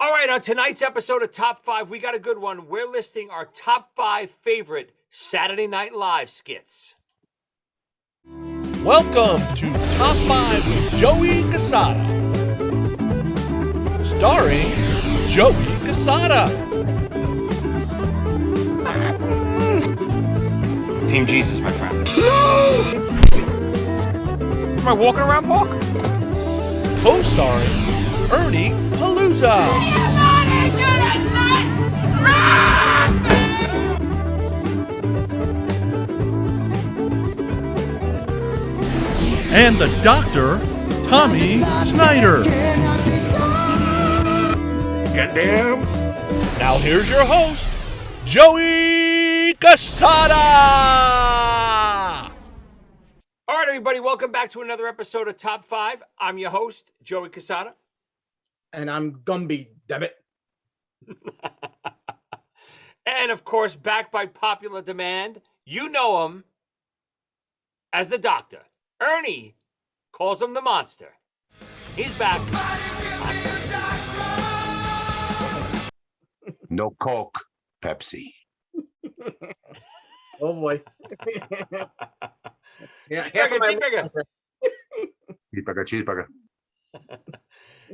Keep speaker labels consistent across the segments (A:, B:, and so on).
A: All right, on tonight's episode of Top 5, we got a good one. We're listing our top 5 favorite Saturday Night Live skits.
B: Welcome to Top 5 with Joey Casada. Starring Joey Casada.
A: Team Jesus, my friend.
C: Am I walking around park?
B: Co-starring Ernie Palooza. And the Doctor, Tommy Snyder.
C: Goddamn.
B: Now here's your host, Joey Casada.
A: All right, everybody, welcome back to another episode of Top 5. I'm your host, Joey Casada.
D: And I'm Gumby, dammit.
A: And, of course, back by popular demand, you know him as the Doctor. Ernie calls him the Monster. He's back.
E: No Coke, Pepsi.
D: Oh boy. Yeah,
A: Cheeseburger.
E: Cheeseburger.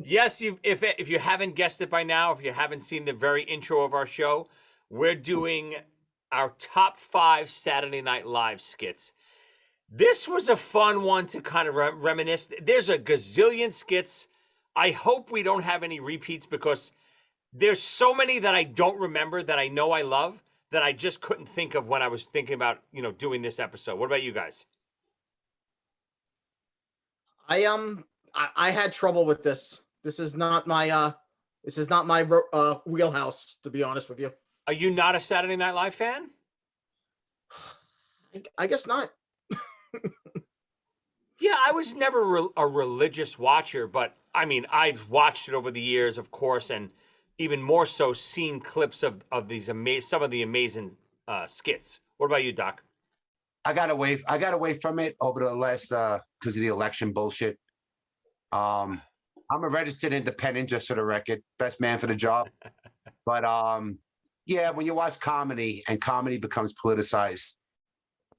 A: Yes, if you haven't guessed it by now, if you haven't seen the very intro of our show, we're doing our top 5 Saturday Night Live skits. This was a fun one to kind of reminisce. There's a gazillion skits. I hope we don't have any repeats because there's so many that I don't remember that I know I love that I just couldn't think of when I was thinking about, doing this episode. What about you guys?
D: I had trouble with this. This is not my wheelhouse, to be honest with you.
A: Are you not a Saturday Night Live fan?
D: I guess not.
A: Yeah, I was never a religious watcher, but I mean, I've watched it over the years, of course, and even more so seen clips of these some of the amazing skits. What about you, Doc?
E: I got away from it over the last because of the election bullshit. I'm a registered independent, just for the record, best man for the job. But yeah, when you watch comedy and comedy becomes politicized,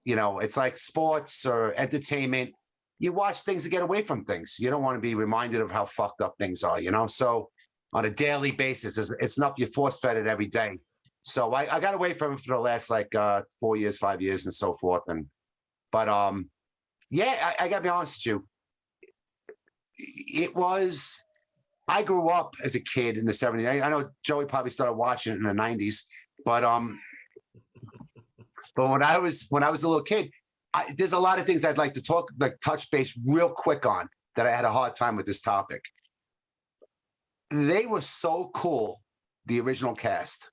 E: it's like sports or entertainment. You watch things to get away from things. You don't want to be reminded of how fucked up things are, So on a daily basis, it's enough you force fed it every day. So I got away from it for the last 4 years, 5 years, and so forth. But yeah, I gotta be honest with you. I grew up as a kid in the 70s. I know Joey probably started watching it in the 90s, but when I was a little kid, there's a lot of things I'd like to touch base real quick on that I had a hard time with this topic. They were so cool, the original cast.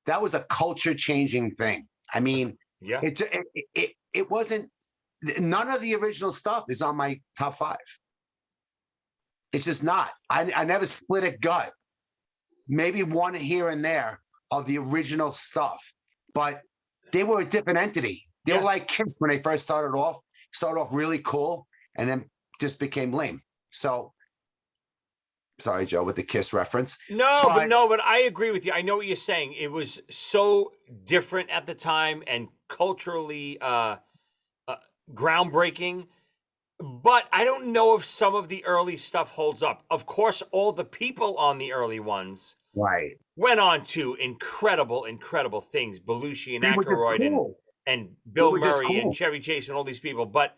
E: That was a culture-changing thing. I mean,
A: yeah,
E: it wasn't. None of the original stuff is on my top 5. It's just not. I never split a gut. Maybe one here and there of the original stuff, but they were a different entity. They were like Kiss when they first started off really cool and then just became lame. So sorry, Joe, with the Kiss reference.
A: But I agree with you. I know what you're saying. It was so different at the time and culturally groundbreaking. But I don't know if some of the early stuff holds up. Of course, all the people on the early ones went on to incredible, incredible things. Belushi and Aykroyd and Bill Murray and Chevy Chase and all these people. But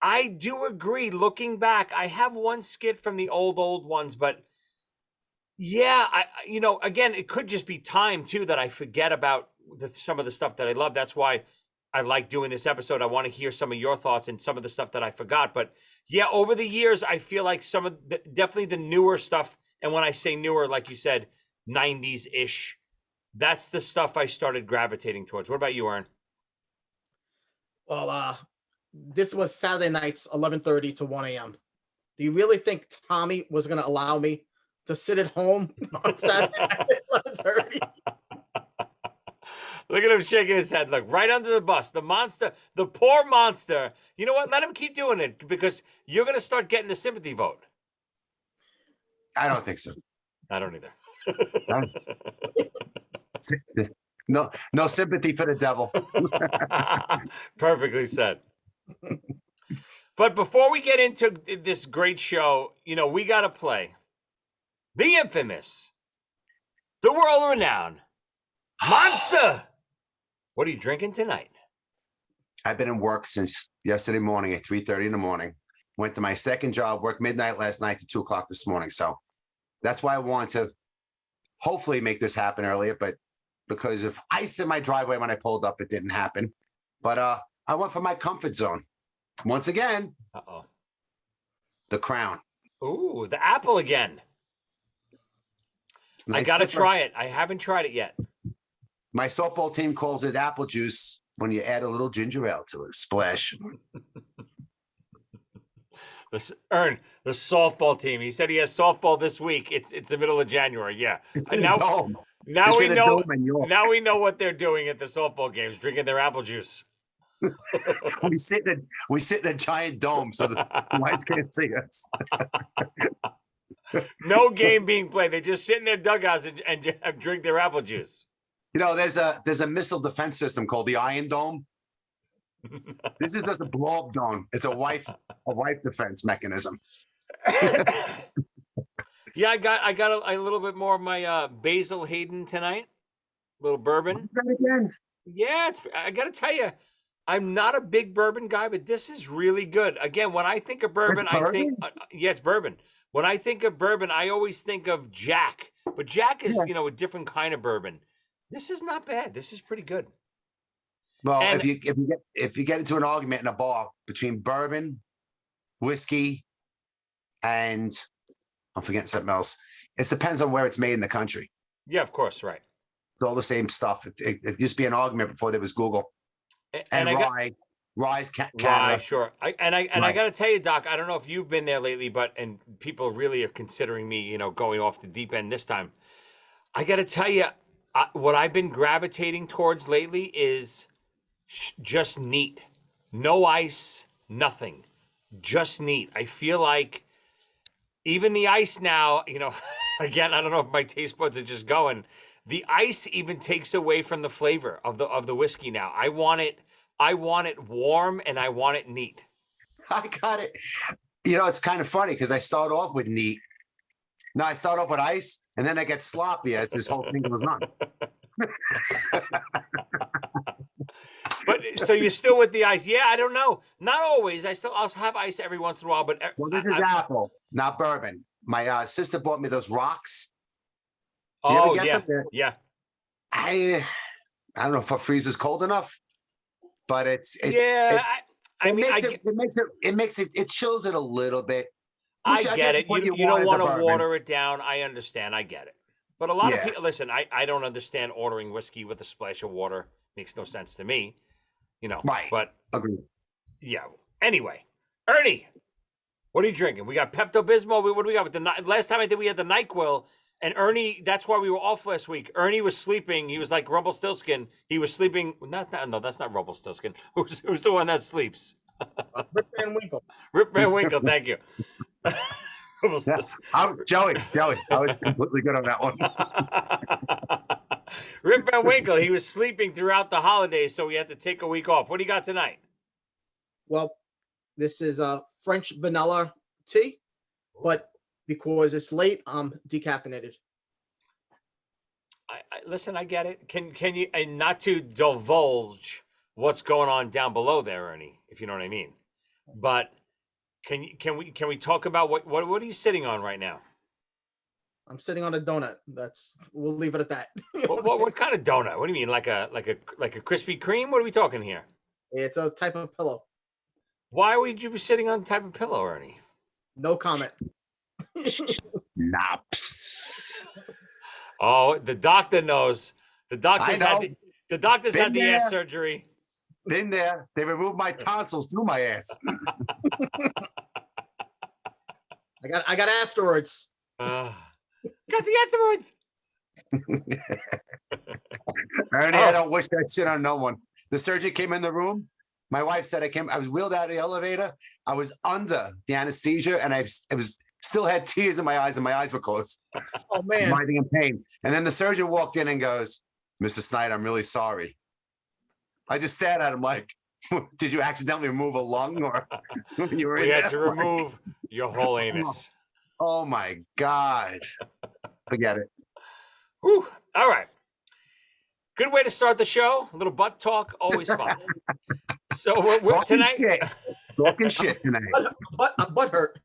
A: I do agree, looking back, I have one skit from the old ones, but yeah, again, it could just be time too that I forget about some of the stuff that I love. That's why I like doing this episode. I want to hear some of your thoughts and some of the stuff that I forgot. But yeah, over the years, I feel like some of definitely the newer stuff. And when I say newer, like you said, 90s-ish, that's the stuff I started gravitating towards. What about you, Aaron?
D: Well, this was Saturday nights, 11:30 to 1 a.m. Do you really think Tommy was going to allow me to sit at home on Saturday night at 11:30?
A: Look at him shaking his head. Look, right under the bus. The monster, the poor monster. You know what? Let him keep doing it because you're going to start getting the sympathy vote.
E: I don't think so.
A: I don't either.
E: No sympathy for the devil.
A: Perfectly said. But before we get into this great show, we got to play the infamous, the world-renowned Monster. What are you drinking tonight?
E: I've been in work since yesterday morning at 3:30 in the morning. Went to my second job, worked midnight last night to 2 o'clock this morning. So that's why I want to hopefully make this happen earlier. But because of ice in my driveway when I pulled up, it didn't happen. But I went for my comfort zone. Once again, the Crown.
A: Ooh, the apple again.
E: Nice
A: I got to
E: sipper.
A: try it. I haven't tried it yet.
E: My softball team calls it apple juice when you add a little ginger ale to it. Splash.
A: The softball team. He said he has softball this week. It's the middle of January. Yeah.
E: It's in a dome.
A: Now we know. Now we know what they're doing at the softball games, drinking their apple juice.
E: we sit in a giant dome so the lights can't see us.
A: No game being played. They just sit in their dugouts and drink their apple juice.
E: There's a missile defense system called the Iron Dome. This is just a blow-up dome. It's a wife defense mechanism.
A: Yeah, I got a little bit more of my Basil Hayden tonight. A little bourbon.
E: Again?
A: Yeah, I got to tell you, I'm not a big bourbon guy, but this is really good. Again, when I think of bourbon, I think it's bourbon. When I think of bourbon, I always think of Jack. But Jack is, a different kind of bourbon. This is not bad. This is pretty good.
E: Well, if you get into an argument in a bar between bourbon, whiskey, and I'm forgetting something else, it depends on where it's made in the country.
A: Yeah, of course, right.
E: It's all the same stuff. It used to be an argument before there was Google. And Rye's Canada.
A: Rye, sure. I got to tell you, Doc, I don't know if you've been there lately, and people really are considering me, going off the deep end this time. I got to tell you, what I've been gravitating towards lately is just neat. No ice, nothing. Just neat. I feel like even the ice now, again, I don't know if my taste buds are just going. The ice even takes away from the flavor of the whiskey now. I want it warm and I want it neat.
E: I got it. It's kind of funny because I start off with neat. No, I start off with ice and then I get sloppy as this whole thing goes on.
A: But so you're still with the ice? Yeah, I don't know. Not always. I'll have ice every once in a while. But
E: this is apple, not bourbon. My sister bought me those rocks.
A: Oh yeah, yeah.
E: I don't know if a freezer's cold enough, but it chills it a little bit.
A: I get it. You don't want to water it down. I understand. I get it. But a lot of people, listen, I don't understand ordering whiskey with a splash of water. Makes no sense to me.
E: Right.
A: But
E: agreed.
A: Yeah. Anyway, Ernie, what are you drinking? We got Pepto-Bismol. What do we got? Last time I think we had the NyQuil. And Ernie, that's why we were off last week. Ernie was sleeping. He was like Rumpelstiltskin. He was sleeping. No, that's not Rumpelstiltskin. Who's the one that sleeps?
D: Rip Van Winkle.
A: Rip Van Winkle. Thank you.
E: Joey. I was completely good on that one.
A: Rip Van Winkle. He was sleeping throughout the holidays, so we had to take a week off. What do you got tonight?
D: Well, this is a French vanilla tea, but because it's late, I'm decaffeinated.
A: Listen, I get it. Can you, and not to divulge what's going on down below there, Ernie, if you know what I mean, but can we talk about what are you sitting on right now?
D: I'm sitting on a donut. We'll leave it at that.
A: what kind of donut? What do you mean, like a Krispy Kreme? What are we talking here?
D: It's a type of pillow.
A: Why would you be sitting on the type of pillow, Ernie?
D: No comment.
E: Naps.
A: Oh, the doctor knows. The doctor's had the ass surgery.
E: Been there. They removed my tonsils through my ass.
D: I got asteroids.
A: Got the asteroids.
E: Ernie, I don't wish that shit on no one. The surgeon came in the room. My wife said I was wheeled out of the elevator. I was under the anesthesia, and it was Still had tears in my eyes, and my eyes were closed.
D: Oh man.
E: Writhing in pain. And then the surgeon walked in and goes, "Mr. Snyder, I'm really sorry." I just stared at him like, "Did you accidentally remove a lung, or you were
A: We
E: in
A: had
E: there?"
A: to remove your whole anus.
E: Oh my God. Forget it.
A: Whew. All right. Good way to start the show. A little butt talk, always fun. So we're
E: Talking
A: tonight.
E: shit. Talking shit tonight.
D: Butt hurt.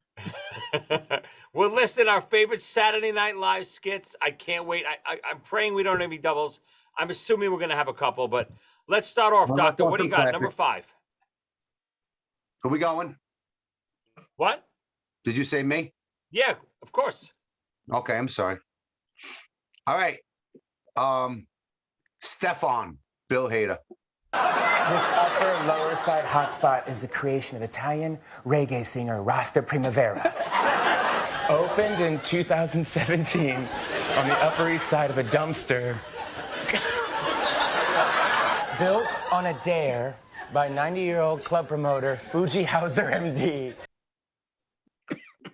A: We're listing our favorite Saturday Night Live skits. I can't wait. I'm praying we don't have any doubles. I'm assuming we're going to have a couple, but let's start off,
E: Well,
A: Doctor.
E: let's
A: What do you
E: go
A: got?
E: some
A: Number
E: classics.
A: 5.
E: Are we going?
A: What?
E: Did you say me?
A: Yeah, of course.
E: Okay, I'm sorry. All right. Stefan, Bill Hader.
F: This upper lower side hotspot is the creation of Italian reggae singer Rasta Primavera. Opened in 2017 on the Upper East Side of a dumpster. Built on a dare by 90-year-old club promoter Fuji Hauser MD.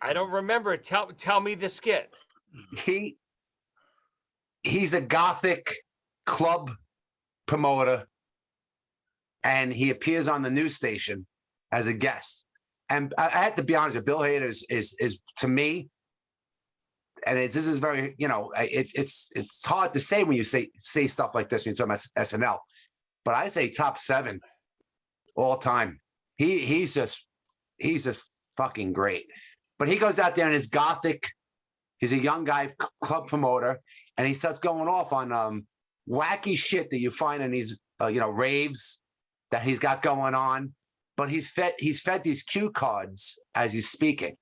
A: I don't remember. Tell me the skit.
E: He's a gothic club promoter, and he appears on the news station as a guest. And I had to be honest with you, Bill Hader is to me, and this is very, it's hard to say when you say stuff like this when you're talking about SNL, but I say top 7 all time. He's just fucking great. But he goes out there and is gothic. He's a young guy, club promoter, and he starts going off on wacky shit that you find in these raves that he's got going on. But he's fed these cue cards as he's speaking,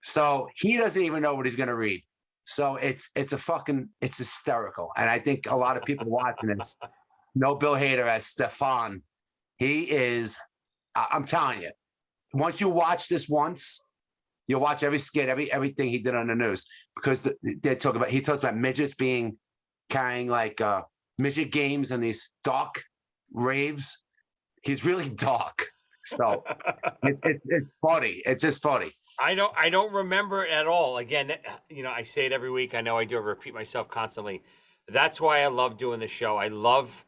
E: so he doesn't even know what he's going to read. So it's hysterical, and I think a lot of people watching this know Bill Hader as Stefan. He is. I'm telling you, once you watch this once, you'll watch every skit, everything he did on the news, because he talks about midgets carrying like midget games and these dark raves. He's really dark, so it's funny. It's just funny.
A: I don't remember it at all. Again, I say it every week. I know I do repeat myself constantly. That's why I love doing the show. I love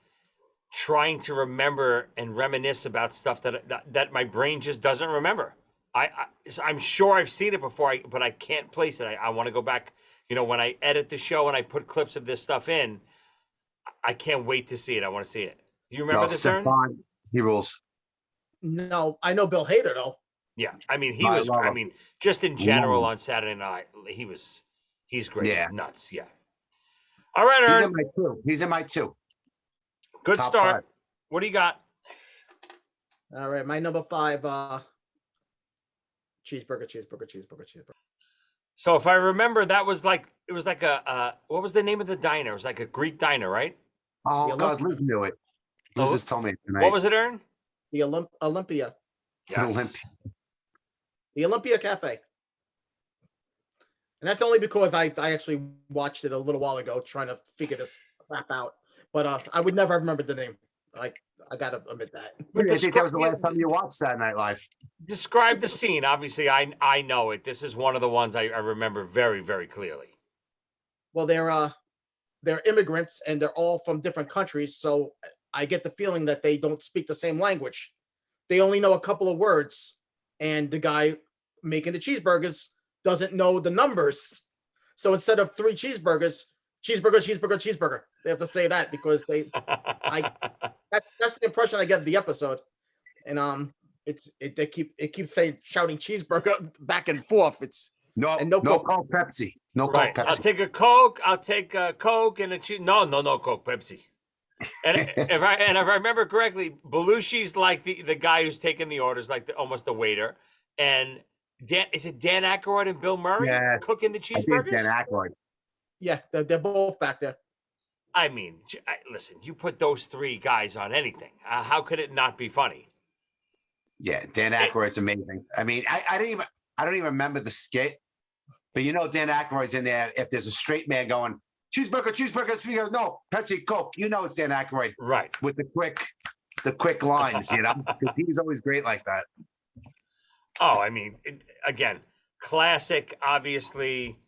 A: trying to remember and reminisce about stuff that my brain just doesn't remember. I'm sure I've seen it before, but I can't place it. I want to go back. When I edit the show and I put clips of this stuff in, I can't wait to see it. I want to see it. Do you remember this, Ern?
E: He rules.
D: No, I know Bill Hader though.
A: Yeah, I mean he was. I mean, just in general on Saturday Night, he's great.
E: Yeah.
A: He's nuts. Yeah. All right, Ern.
E: He's in my two.
A: Good
E: Top
A: start.
E: 5.
A: What do you got?
D: All right, my number 5, cheeseburger.
A: So if I remember, it was like a what was the name of the diner? It was like a Greek diner, right?
E: Oh
D: The
E: God, Liz knew it. Liz just told me tonight.
A: What was it, Ern?
D: The Olympia.
A: Yes.
D: The Olympia Cafe. And that's only because I actually watched it a little while ago trying to figure this crap out. But I would never have remembered the name. I gotta admit that.
E: I think that was the last time you watched Saturday Night Live.
A: Describe the scene. Obviously, I know it. This is one of the ones I remember very, very clearly.
D: Well, they're immigrants and they're all from different countries, so I get the feeling that they don't speak the same language. They only know a couple of words, and the guy making the cheeseburgers doesn't know the numbers. So instead of 3 cheeseburgers, cheeseburger, they have to say that because that's the impression I get of the episode. And it keeps shouting cheeseburger back and forth. It's
E: no
D: Coke.
E: Coke Pepsi. No
A: Right.
E: Coke Pepsi.
A: I'll take a Coke. I'll take a Coke and a cheese. No Coke Pepsi. And if I remember correctly, Belushi's like the guy who's taking the orders, like almost the waiter. And is it Dan Aykroyd and Bill Murray cooking the cheeseburgers?
E: Dan Aykroyd.
D: Yeah, they're both back there.
A: I mean, listen, you put those 3 guys on anything. How could it not be funny?
E: Yeah, Dan Aykroyd's amazing. I mean, I don't even remember the skit, but Dan Aykroyd's in there. If there's a straight man going cheeseburger, no Pepsi, Coke, it's Dan Aykroyd,
A: right?
E: With the quick lines, because he's always great like that.
A: Oh, I mean, again, classic, obviously.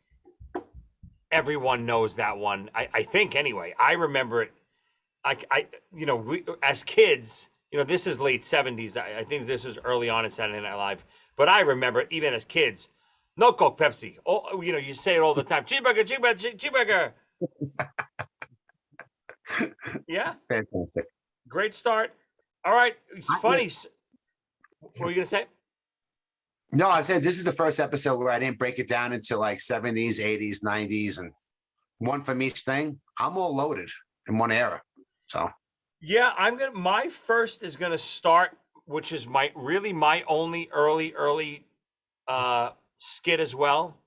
A: Everyone knows that one. I think anyway. I remember it. As kids, this is late 70s. I think this was early on in Saturday Night Live. But I remember it, even as kids. No Coke, Pepsi. Oh, you say it all the time. Cheeseburger, cheeseburger, cheeseburger. Yeah.
E: Fantastic.
A: Great start. All right. Funny. What were you gonna say?
E: No, I said this is the first episode where I didn't break it down into like 70s, 80s, 90s, and one from each thing. I'm all loaded in one era. So
A: yeah, my first is gonna start, which is my only early skit as well.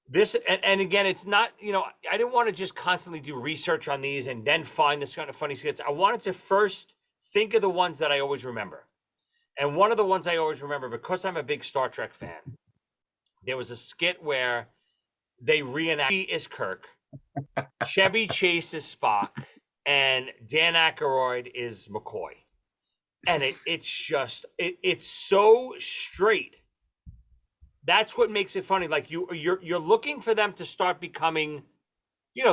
A: This and again, it's not, I didn't want to just constantly do research on these and then find this kind of funny skits. I wanted to first think of the ones that I always remember. And one of the ones I always remember, because I'm a big Star Trek fan, there was a skit where they reenact is Kirk, Chevy Chase is Spock, and Dan Aykroyd is McCoy. And it's so straight. That's what makes it funny. Like you're looking for them to start becoming,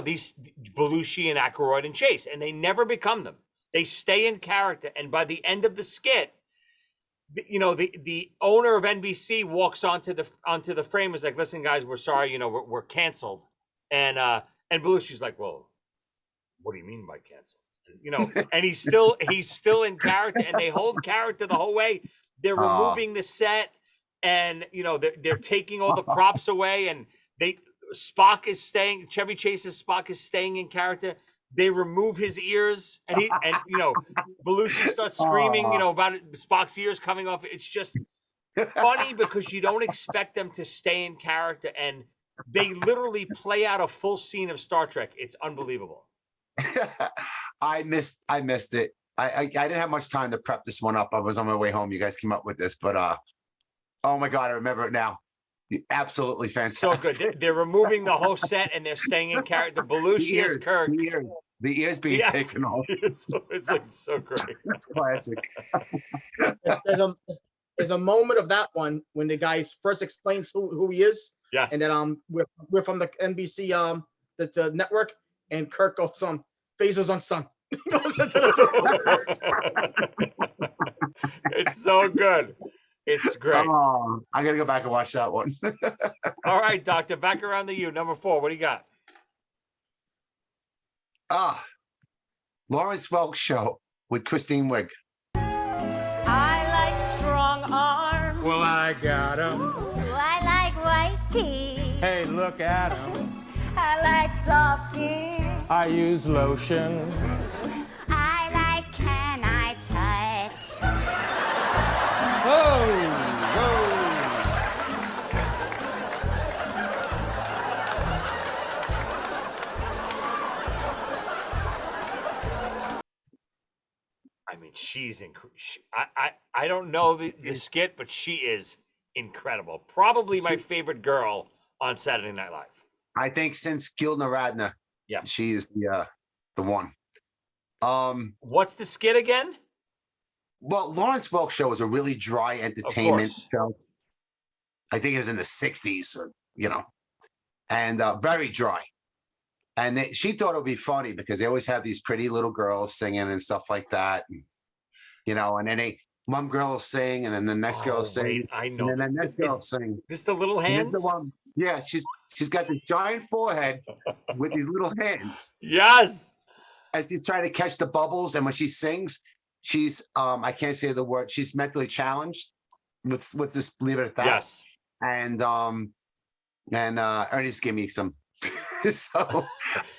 A: these Belushi and Aykroyd and Chase, and they never become them. They stay in character, and by the end of the skit, the owner of NBC walks onto the frame, is like, listen guys, we're sorry, we're canceled. And Belushi's like, well, what do you mean by canceled? And he's still in character, and they hold character the whole way. They're removing the set, and they're taking all the props away, and Chevy Chase's Spock is staying in character. They remove his ears, and Belushi starts screaming, about it, Spock's ears coming off. It's just funny because you don't expect them to stay in character, and they literally play out a full scene of Star Trek. It's unbelievable.
E: I missed it. I didn't have much time to prep this one up. I was on my way home. You guys came up with this, but oh my God, I remember it now. Absolutely fantastic.
A: So good. They're removing the whole set, and they're staying in character. Belushi is Kirk.
E: The ears being taken off.
A: It's like so great.
E: That's classic.
D: There's a moment of that one when the guy first explains who he is.
A: Yes.
D: And then we're from the NBC the network, and Kirk goes on phasers on stun. Goes into the door.
A: It's so good. It's great.
E: Oh, I gotta go back and watch that one.
A: All right, Doctor, back around to you. Number 4. What do you got?
E: Lawrence Welk Show with Christine Wiig.
G: I like strong arms.
B: Well, I got 'em.
G: Ooh, I like white teeth.
B: Hey, look at 'em.
G: I like soft skin.
B: I use lotion.
G: I like can I touch?
B: Whoa, whoa.
A: I mean, she's I don't know the skit, but she is incredible. Probably my favorite girl on Saturday Night Live.
E: I think since Gilda Radner,
A: yeah,
E: she is the one.
A: What's the skit again?
E: Well, Lawrence Welk Show was a really dry entertainment show. I think it was in the 60s, and very dry. And she thought it would be funny because they always have these pretty little girls singing and stuff like that. And, and then one girl will sing, and then the next girl will sing.
A: Wait, I know.
E: And then the next girl will sing.
A: This the little hands?
E: The one, yeah, she's got this giant forehead with these little hands.
A: Yes.
E: As she's trying to catch the bubbles, and when she sings, she's I can't say the word. She's mentally challenged. Let's just leave it at that.
A: Yes.
E: And Ernie's give me some. So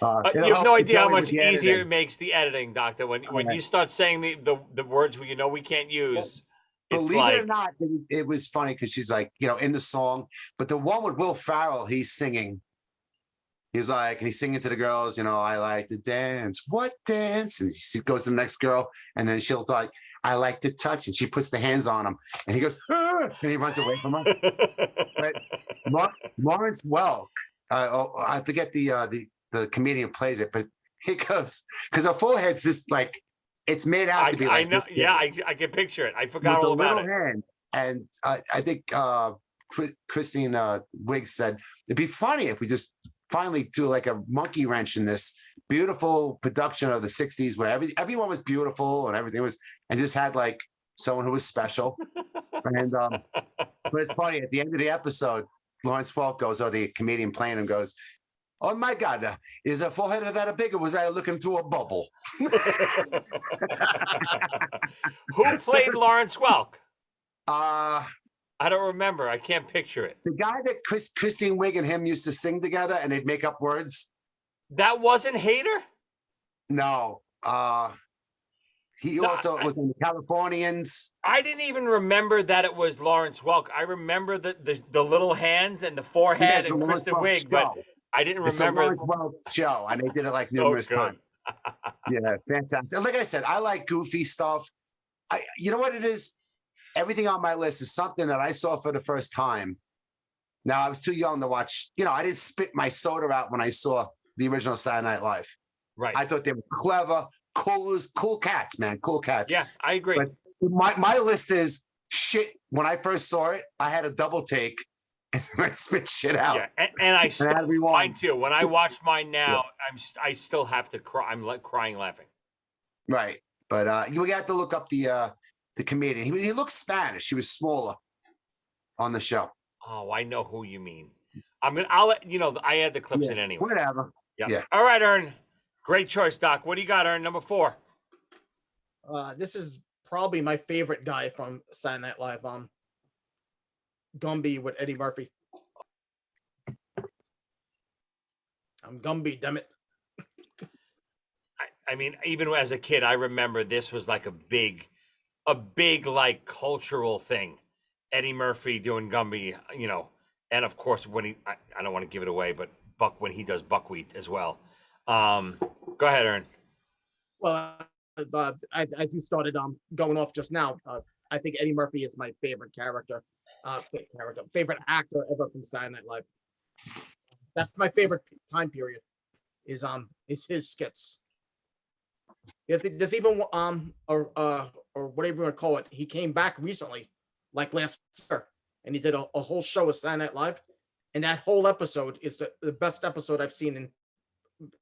A: you have no idea how much easier it makes the editing, Doctor. When you start saying the words we can't use.
E: Believe it or not, it was funny because she's like, in the song. But the one with Will Ferrell, he's singing. He's singing to the girls, I like to dance. What dance? And she goes to the next girl, and then she'll like, I like to touch, and she puts the hands on him, and he goes, and he runs away from her. But Lawrence Welk, I forget the comedian who plays it, but he goes, because her forehead's just like, it's made out to be like.
A: I know, yeah, I can picture it. I forgot all about it.
E: Hand. And I think Christine Wiggs said, it'd be funny if we just finally do like a monkey wrench in this beautiful production of the 60s where everyone was beautiful and everything was, and just had like someone who was special. And but it's funny, at the end of the episode, Lawrence Welk goes, or the comedian playing him goes, "Oh my God, is a forehead of that a big, or was I looking through a bubble?"
A: Who played Lawrence Welk?
E: I
A: don't remember. I can't picture it.
E: The guy that Christine Wiig and him used to sing together, and they'd make up words.
A: That wasn't Hader?
E: No. He also was in the Californians.
A: I didn't even remember that it was Lawrence Welk. I remember the little hands and the forehead and Kristen Wiig, but I didn't remember.
E: It's a Lawrence Welk show, and they did it like numerous times. Yeah, fantastic. Like I said, I like goofy stuff. You know what it is? Everything on my list is something that I saw for the first time. Now, I was too young to watch. I didn't spit my soda out when I saw the original Saturday Night Live.
A: Right.
E: I thought they were clever, cool cats, man. Cool cats.
A: Yeah, I agree.
E: But my list is shit. When I first saw it, I had a double take and I spit shit out.
A: Yeah, and I still mine too. When I watch mine now, I still have to cry. I'm like crying laughing.
E: Right. But you have to look up the comedian. He looked Spanish. He was smaller on the show.
A: Oh, I know who you mean. I'll let you know. I had the clips in anyway.
E: Whatever. Yeah.
A: All right, Ern. Great choice, Doc. What do you got, Ern? Number 4.
D: This is probably my favorite guy from Saturday Night Live. Gumby with Eddie Murphy. I'm Gumby, damn it.
A: I mean, even as a kid, I remember this was like a big like cultural thing. Eddie Murphy doing Gumby, and of course when I don't want to give it away, but when he does Buckwheat as well. Go ahead, Ern.
D: Well, as you started going off just now, I think Eddie Murphy is my favorite favorite actor ever from Saturday Night Live. That's my favorite time period. Is his skits. There's even or whatever you want to call it. He came back recently, like last year, and he did a whole show of Saturday Night Live, and that whole episode is the best episode I've seen in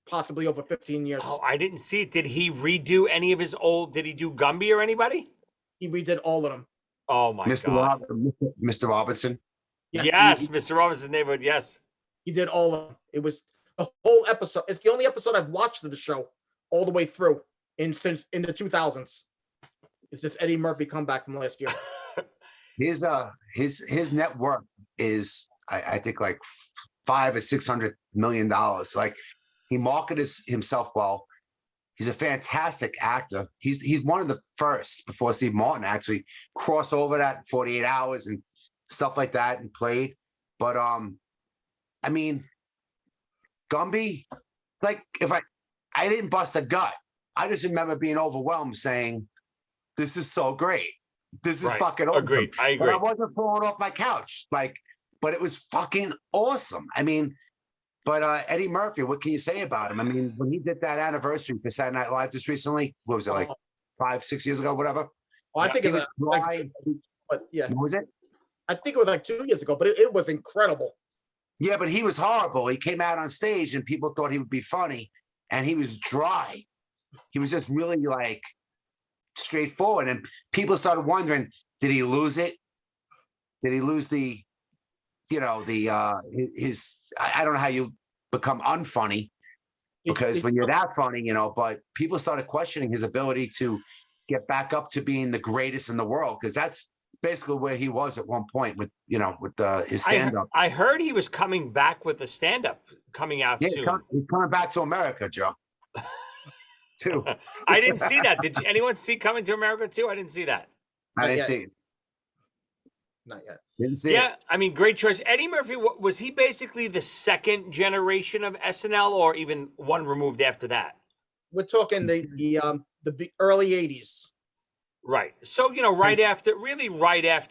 D: possibly over 15 years.
A: Oh, I didn't see it. Did he redo any of his old? Did he do Gumby or anybody?
D: He redid all of them.
A: Oh my God,
E: Mr. Robinson.
D: Yeah,
A: yes, Mr. Robinson's Neighborhood. Yes,
D: he did all of them. It was the whole episode. It's the only episode I've watched of the show all the way through since in the 2000s. It's just Eddie Murphy comeback from last year.
E: His net worth is I think like $500 or $600 million. Like, he marketed himself well. He's a fantastic actor. He's one of the first before Steve Martin actually cross over that 48 Hours and stuff like that and played. But I mean, Gumby, like, if I didn't bust a gut, I just remember being overwhelmed saying, "This is so great. This is fucking awesome."
A: Agreed. I agree.
E: But I wasn't falling off my couch, but it was fucking awesome. I mean, but Eddie Murphy, what can you say about him? I mean, when he did that anniversary for Saturday Night Live just recently, what was it, like 5-6 years ago, whatever?
D: Oh, I think it was but yeah.
E: What was it?
D: I think it was like 2 years ago, but it was incredible.
E: Yeah, but he was horrible. He came out on stage and people thought he would be funny, and he was dry. He was just really like straightforward, and people started wondering, did he lose it? Did he lose the, his? I don't know how you become unfunny, because when you're that funny, but people started questioning his ability to get back up to being the greatest in the world, because that's basically where he was at one point with his stand-up.
A: I heard he was coming back with the stand-up coming out soon.
E: He's coming back to America, Joe. Too.
A: I didn't see that. Did anyone see Coming to America too? I didn't see that.
E: I didn't see it.
D: Not yet.
E: Didn't see it.
A: Yeah, I mean, great choice. Eddie Murphy, was he basically the second generation of SNL, or even one removed after that?
D: We're talking the early 80s.
A: Right. So, right after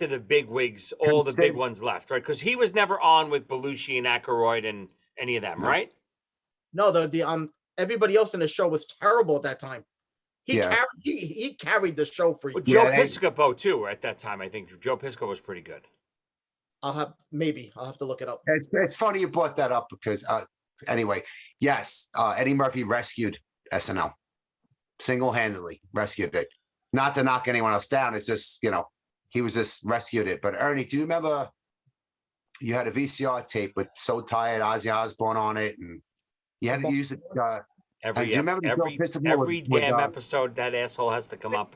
A: the big wigs, all the big ones left, right? Because he was never on with Belushi and Aykroyd and any of them, right?
D: No, the everybody else in the show was terrible at that time. He carried the show for
A: Joe Piscopo too at that time. I think Joe Piscopo was pretty good.
D: I'll have to look it up.
E: It's funny you brought that up because anyway, yes, Eddie Murphy rescued SNL single-handedly, rescued it. Not to knock anyone else down. It's just, he was just rescued it. But Ernie, do you remember you had a VCR tape with So Tired, Ozzy Osbourne on it, and you had to use it.
A: Every
E: do you remember
A: every damn episode that asshole has to come up.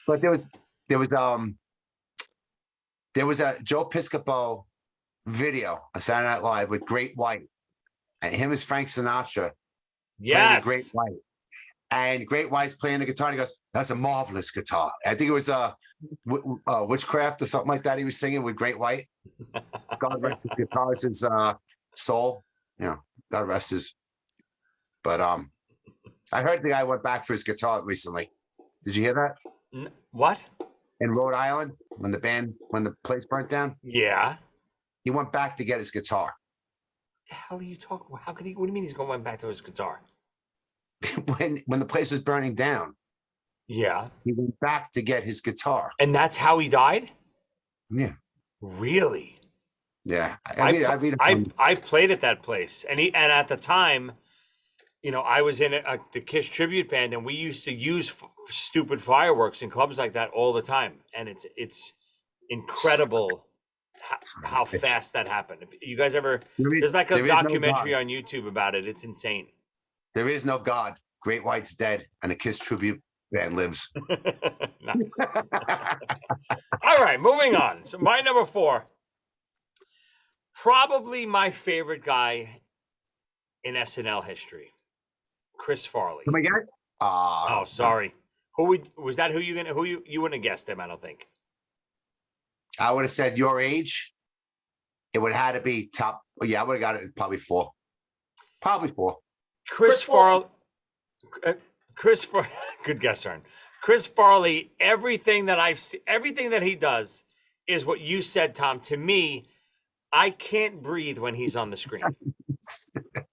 E: But there was a Joe Piscopo video on Saturday Night Live with Great White, and him as Frank Sinatra.
A: Yes,
E: Great White, and Great White's playing the guitar. And he goes, "That's a marvelous guitar." I think it was Witchcraft or something like that. He was singing with Great White. God rest his guitarist's soul. God rest his. But I heard the guy went back for his guitar recently. Did you hear that?
A: What?
E: In Rhode Island, when the place burnt down.
A: Yeah.
E: He went back to get his guitar.
A: What the hell are you talking? How could he? What do you mean he's going back to his guitar?
E: when the place was burning down.
A: Yeah.
E: He went back to get his guitar.
A: And that's how he died?
E: Yeah.
A: Really?
E: Yeah.
A: I played at that place. And at the time, I was in the Kiss tribute band, and we used to use stupid fireworks in clubs like that all the time. And it's incredible how fast that happened. If you guys ever, there's like a documentary on YouTube about it. It's insane.
E: There is no God. Great White's dead, and a Kiss tribute band lives.
A: Nice. All right, moving on. So my number 4, probably my favorite guy in SNL history, Chris Farley.
E: Oh my God.
A: Oh, sorry. You wouldn't have guessed him, I don't think.
E: I would have said your age. It would have had to be top. Yeah, I would have got it probably 4. Probably 4.
A: Chris Farley. Good guess, Ern. Chris Farley. Everything that he does is what you said, Tom. To me, I can't breathe when he's on the screen.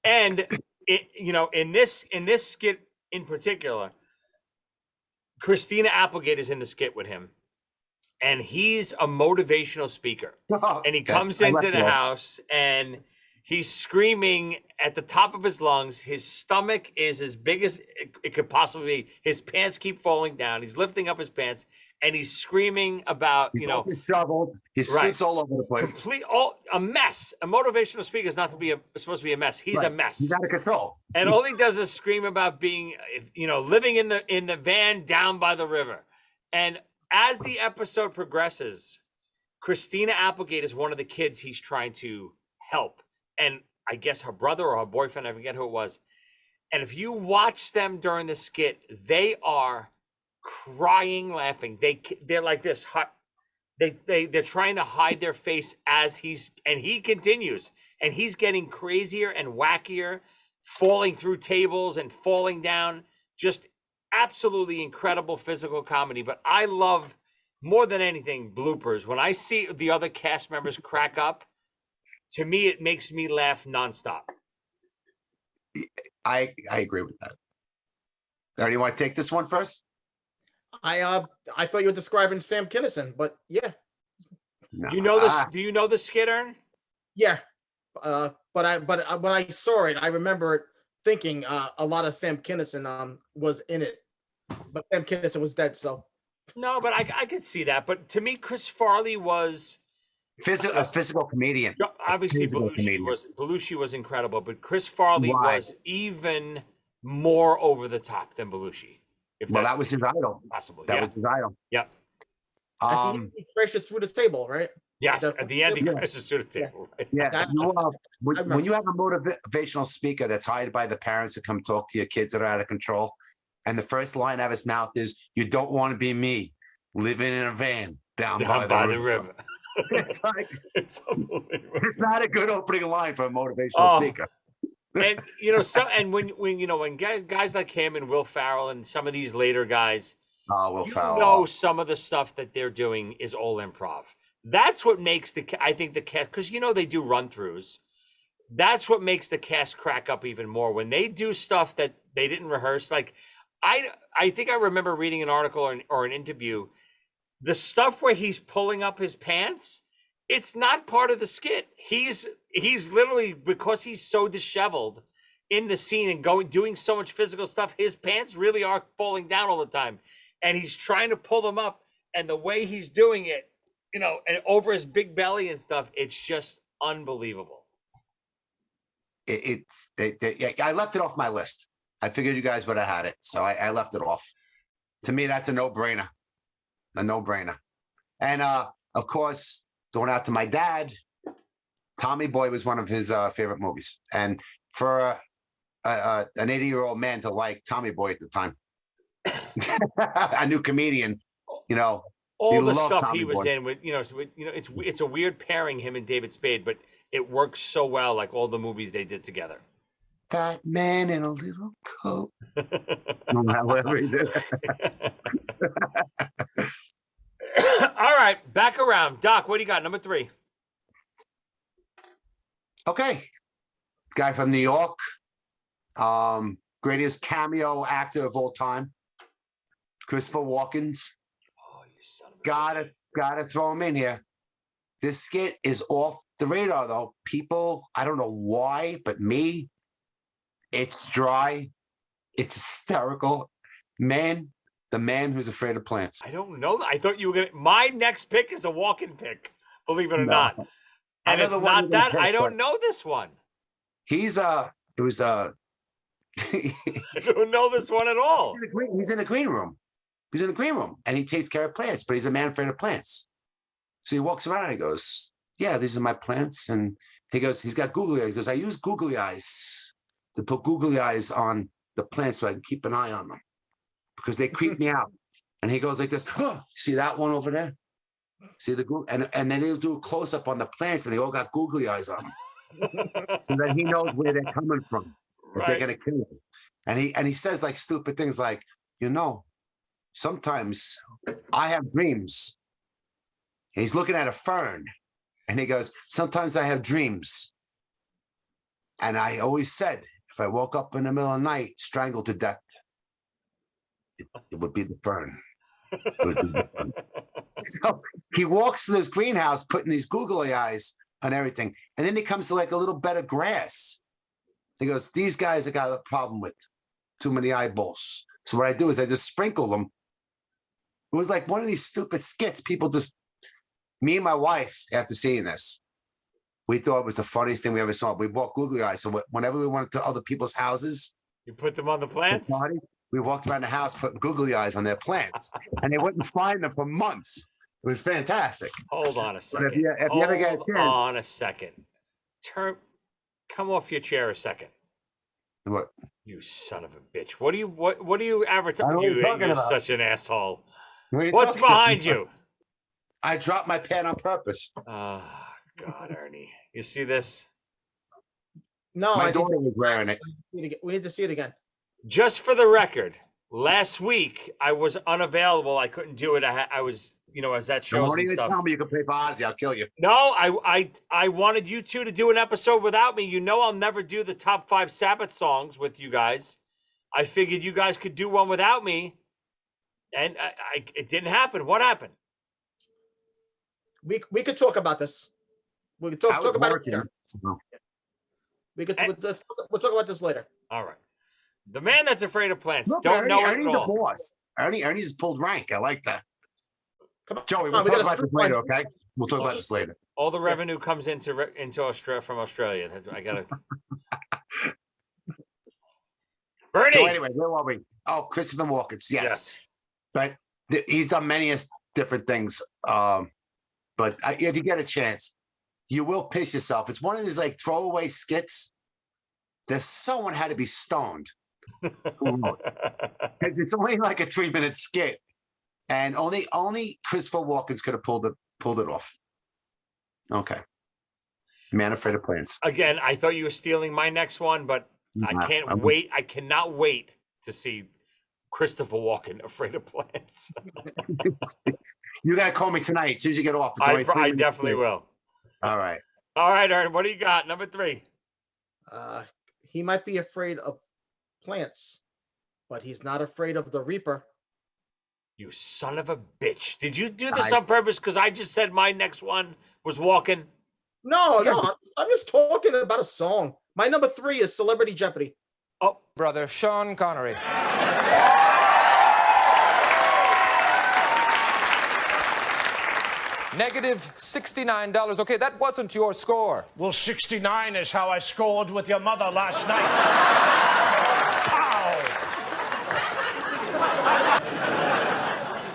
A: And in this skit in particular, Christina Applegate is in the skit with him, and he's a motivational speaker. And he comes into the house and he's screaming at the top of his lungs. His stomach is as big as it could possibly be. His pants keep falling down. He's lifting up his pants, and he's screaming about,
E: he's shoveled. His suit's all over the place.
A: A mess. A motivational speaker is not supposed to be a mess. He's a mess.
E: He's out of control.
A: And all he does is scream about being, living in the van down by the river. And as the episode progresses, Christina Applegate is one of the kids he's trying to help. And I guess her brother or her boyfriend, I forget who it was. And if you watch them during the skit, they are crying, laughing. They're like this. They're trying to hide their face as he continues. And he's getting crazier and wackier, falling through tables and falling down. Just absolutely incredible physical comedy. But I love, more than anything, bloopers. When I see the other cast members crack up, to me, it makes me laugh nonstop.
E: I agree with that. Do you want to take this one first?
D: I thought you were describing Sam Kinison, but yeah.
A: No. You know this? Do you know the skit, Ern?
D: Yeah, but when I saw it, I remember thinking a lot of Sam Kinison was in it, but Sam Kinison was dead. So
A: no, but I could see that. But to me, Chris Farley was
E: a physical comedian.
A: Obviously, Belushi was incredible, but Chris Farley was even more over the top than Belushi.
E: That was his idol.
A: Possible.
E: That was his idol.
A: Yeah.
D: He crashes through the table, right?
A: Yes, at the end he crashes through the table. Right?
E: Yeah. When you have a motivational speaker that's hired by the parents to come talk to your kids that are out of control, and the first line out of his mouth is, "You don't want to be me, living in a van down by the river." It's like it's not a good opening line for a motivational speaker.
A: And when guys like him and Will Ferrell and some of these later guys, Ferrell, some of the stuff that they're doing is all improv. That's what makes the cast, because they do run throughs. That's what makes the cast crack up even more when they do stuff that they didn't rehearse. Like I think I remember reading an article or an interview. the stuff where he's pulling up his pants, it's not part of the skit. He's literally, because he's so disheveled in the scene and doing so much physical stuff, his pants really are falling down all the time. And he's trying to pull them up. And the way he's doing it, you know, and over his big belly and stuff, it's just unbelievable.
E: I left it off my list. I figured you guys would have had it, so I left it off. To me, that's a no-brainer. A no-brainer. And of course, going out to my dad, Tommy Boy was one of his favorite movies. And for an 80-year-old man to like Tommy Boy at the time, a new comedian, you know,
A: all the stuff
E: Tommy
A: he was
E: Boy.
A: in with, you know, it's a weird pairing, him and David Spade, but it works so well, like all the movies they did together.
E: Fat man in a little coat. No matter whatever he did.
A: All right, back around. Doc, what do you got? Number 3.
E: Okay. Guy from New York. Greatest cameo actor of all time. Christopher Walken's.
A: Oh, you son of a bitch.
E: Gotta throw him in here. This skit is off the radar, though. People, I don't know why, but me, it's dry. It's hysterical. Man, the man who's afraid of plants.
A: I don't know. I thought you were gonna. My next pick is a walk-in pick. Believe it or not,
E: I
A: and
E: know
A: it's
E: the one
A: not
E: you're
A: that.
E: gonna
A: I
E: pick,
A: don't
E: but-
A: know this one.
E: He's
A: I don't know this one at all.
E: he's in a green room. He's in a green room and he takes care of plants, but he's a man afraid of plants. So he walks around and he goes, yeah, these are my plants. And he goes, he's got googly eyes. He goes, I use googly eyes to put googly eyes on the plants so I can keep an eye on them because they creep me out. And he goes like this, oh, see that one over there? See the and then he'll do a close up on the plants and they all got googly eyes on them. So that he knows where they're coming from. If they're gonna kill him. And he says like stupid things like, you know, sometimes I have dreams. And he's looking at a fern and he goes, sometimes I have dreams. And I always said, if I woke up in the middle of the night, strangled to death, it would be the fern. It would be the fern. So he walks to this greenhouse, putting these googly eyes on everything. And then he comes to like a little bed of grass. He goes, these guys have got a problem with too many eyeballs. So what I do is I just sprinkle them. It was like one of these stupid skits. People just, me and my wife, after seeing this, we thought it was the funniest thing we ever saw. We bought googly eyes. So whenever we went to other people's houses,
A: You put them on the plants.
E: we walked around the house putting googly eyes on their plants. And they wouldn't find them for months. It was fantastic.
A: Hold on a
E: But
A: second.
E: if you ever get a
A: Hold
E: chance.
A: on a second. Come off your chair a second.
E: What?
A: You son of a bitch. What do you
E: I
A: advertise?
E: know what you're talking
A: You're
E: about.
A: such an asshole.
E: What are you
A: What's
E: talking
A: behind
E: about?
A: you?
E: I dropped my pen on purpose.
A: Oh, God, Ernie. You see this?
D: No,
E: My
D: I
E: daughter was wearing it.
D: we need to see it again.
A: Just for the record, last week I was unavailable. I couldn't do it. I was, I was at shows
E: Don't
A: and
E: even
A: stuff.
E: tell me you can play for Ozzy. I'll kill you.
A: No, I wanted you two to do an episode without me. You know I'll never do the top 5 Sabbath songs with you guys. I figured you guys could do one without me, and it didn't happen. What happened?
D: We could talk about this. We could talk about it later.
E: So,
D: We could we'll talk about this later.
A: All right. The man that's afraid of plants.
E: look,
A: Don't know it at
E: Ernie's the
A: all.
E: boss. Ernie just pulled rank. I like that.
D: Come on,
E: Joey,
D: come
E: we'll
D: on, we
E: talk
D: gotta
E: about this
D: streamline-
E: later, okay? We'll talk about this later.
A: All the revenue comes into Australia from Australia. I gotta. Bernie.
E: So anyway, where were we? Oh, Christopher Walken. Yes. But he's done many different things. But if you get a chance, you will piss yourself. It's one of these like throwaway skits. There's someone had to be stoned. Because it's only like a 3-minute skit. And only Christopher Walken could have pulled it off. Okay. Man afraid of plants.
A: Again, I thought you were stealing my next one, but I can't wait. I cannot wait to see Christopher Walken afraid of plants.
E: You gotta call me tonight as soon as you get off. It's only 3
A: I
E: minutes
A: definitely
E: skit.
A: will.
E: All right.
A: All right, Aaron, what do you got? Number 3.
D: He might be afraid of plants, but he's not afraid of the Reaper.
A: You son of a bitch. Did you do this on purpose? Because I just said my next one was walking.
D: No, I'm just talking about a song. My number 3 is Celebrity Jeopardy.
F: Oh, brother, Sean Connery. Negative $69. Okay, that wasn't your score.
C: Well, 69 is how I scored with your mother last night. Ow!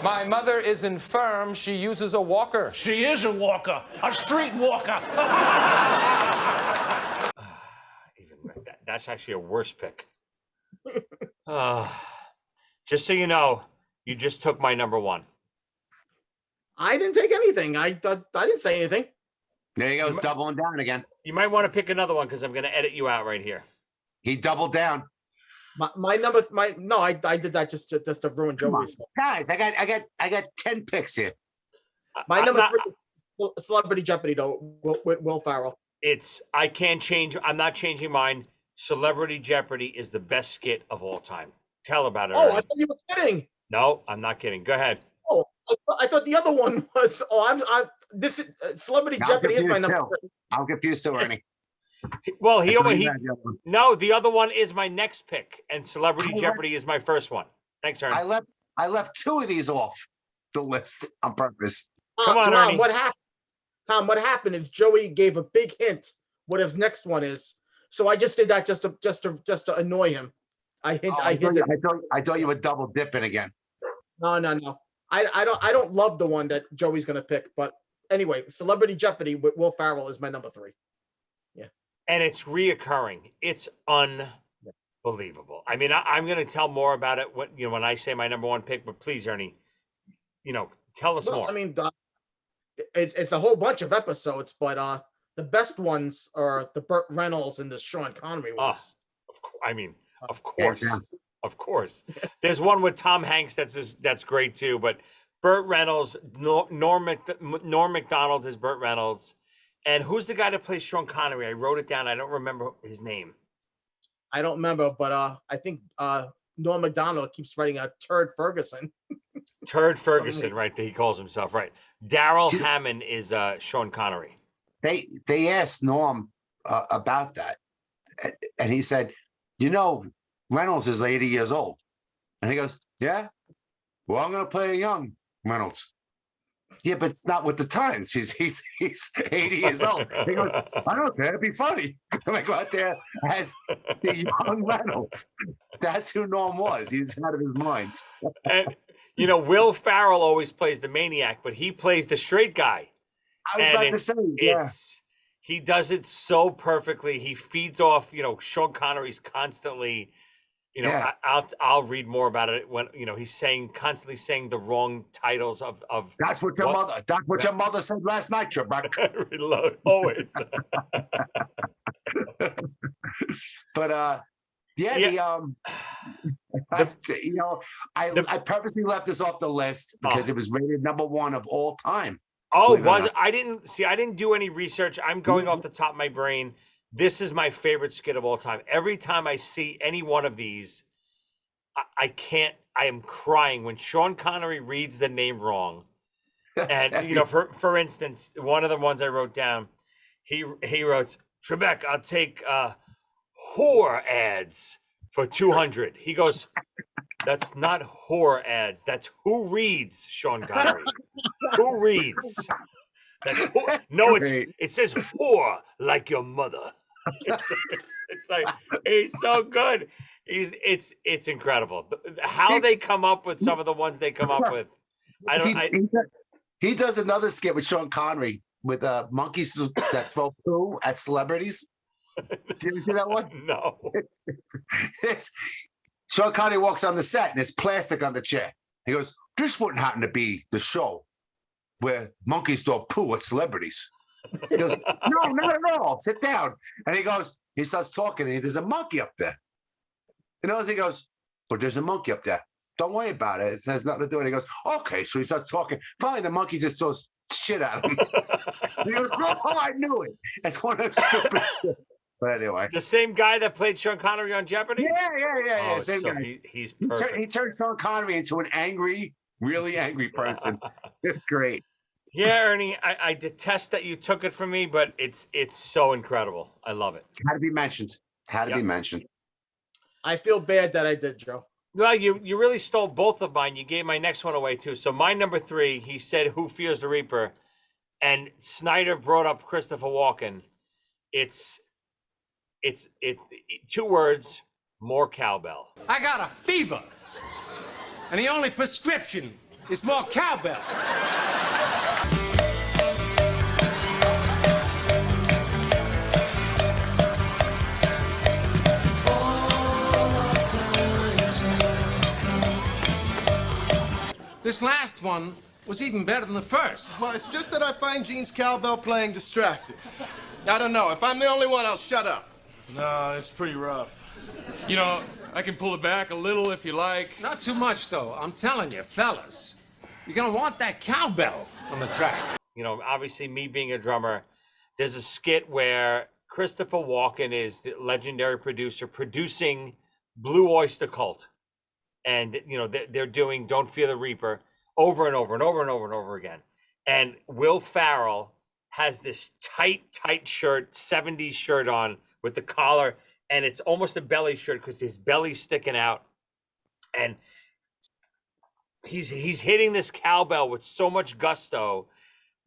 F: My mother is infirm. She uses a walker.
C: She is a walker, a street walker.
A: That's actually a worse pick. Just so you know, you just took my number 1.
D: I didn't take anything. I didn't say anything.
E: There he goes, doubling down again.
A: You might want to pick another one because I'm going to edit you out right here.
E: He doubled down.
D: I did that just to ruin Joey's.
E: Guys, I got 10 picks here.
D: My number 3 is Celebrity Jeopardy, though, with Will Ferrell.
A: I can't change. I'm not changing mine. Celebrity Jeopardy is the best skit of all time. Tell about it.
D: Oh, I thought you were kidding.
A: No, I'm not kidding. Go ahead.
D: Oh, I thought the other one was. Oh, this Celebrity Jeopardy is my number 3.
E: I'm confused too, Ernie.
A: Well, no, the other one is my next pick, and Celebrity Jeopardy is my first one. Thanks, Ernie.
E: I left 2 of these off the list on purpose.
A: Come on,
D: Tom,
A: Ernie.
D: what happened? Tom, what happened is Joey gave a big hint what his next one is. So I just did that just to annoy him. I
E: thought you were double dipping again.
D: No. I don't love the one that Joey's gonna pick, but anyway, Celebrity Jeopardy with Will Ferrell is my number 3. Yeah.
A: And it's reoccurring. It's unbelievable. I mean, I'm gonna tell more about it when I say my number 1 pick, but please, Ernie, tell us more.
D: I mean, it's a whole bunch of episodes, but the best ones are the Burt Reynolds and the Sean Connery ones.
A: Of course. There's one with Tom Hanks that's great too. But Burt Reynolds, Norm Macdonald is Burt Reynolds, and who's the guy that plays Sean Connery? I wrote it down. I don't remember his name.
D: I don't remember, but I think Norm Macdonald keeps writing a Turd Ferguson.
A: Turd Ferguson, right? He calls himself, right? Daryl Hammond is Sean Connery.
E: They asked Norm about that, and he said, Reynolds is 80 years old. And he goes, yeah? Well, I'm going to play a young Reynolds. Yeah, but it's not with the times. He's 80 years old. He goes, I don't care. It'd be funny. I go out there as the young Reynolds. That's who Norm was. He was out of his mind.
A: And, Will Ferrell always plays the maniac, but he plays the straight guy.
E: I was about to say, yeah.
A: He does it so perfectly. He feeds off, Sean Connery's constantly, I'll read more about it when, he's constantly saying the wrong titles of.
E: That's what your mother said last night, Trebek.
A: Always.
E: But, I purposely left this off the list because it was rated number 1 of all time.
A: Oh, I didn't do any research. I'm going off the top of my brain. This is my favorite skit of all time. Every time I see any one of these, I am crying when Sean Connery reads the name wrong. And for instance, one of the ones I wrote down, he wrote, Trebek, I'll take whore ads for 200. He goes, that's not whore ads. That's who reads, Sean Connery. Who reads? That's no. It says whore like your mother. It's like he's so good. It's incredible how they come up with some of the ones they come up with.
E: He does another skit with Sean Connery with monkeys that throw poo at celebrities. Did you see that one?
A: No.
E: Sean Connery walks on the set and there's plastic on the chair. He goes, this wouldn't happen to be the show where monkeys throw poo at celebrities. He goes, no, not at all. Sit down. And he starts talking and there's a monkey up there. And he goes, but there's a monkey up there. Don't worry about it. It has nothing to do with it. He goes, okay. So he starts talking. Finally, the monkey just throws shit at him. And he goes, oh, I knew it. It's one of those stupid stuff. But anyway.
A: The same guy that played Sean Connery on Jeopardy?
E: Yeah.
A: Oh,
E: same guy.
A: He's perfect.
E: He turned Sean Connery into an angry really angry person. It's great.
A: Yeah, Ernie, I detest that you took it from me, but it's so incredible. I love it.
E: Had to be mentioned. Had to be mentioned.
D: I feel bad that I did, Joe.
A: Well, you really stole both of mine. You gave my next one away too. So my number 3, he said, "Who fears the Reaper?" And Snyder brought up Christopher Walken. It's 2 words, more cowbell.
H: I got a fever, and the only prescription is more cowbell. This last one was even better than the first.
I: Well, it's just that I find Gene's cowbell playing distracting. I don't know. If I'm the only one, I'll shut up.
J: No, it's pretty rough.
K: You know, I can pull it back a little if you like.
H: Not too much, though. I'm telling you, fellas, you're gonna want that cowbell on the track.
A: You know, obviously me being a drummer, there's a skit where Christopher Walken is the legendary producer producing Blue Oyster Cult. And, you know, they're doing Don't Fear the Reaper over and over and over and over and over again. And Will Ferrell has this tight shirt, 70s shirt on with the collar, and it's almost a belly shirt because his belly's sticking out. And he's hitting this cowbell with so much gusto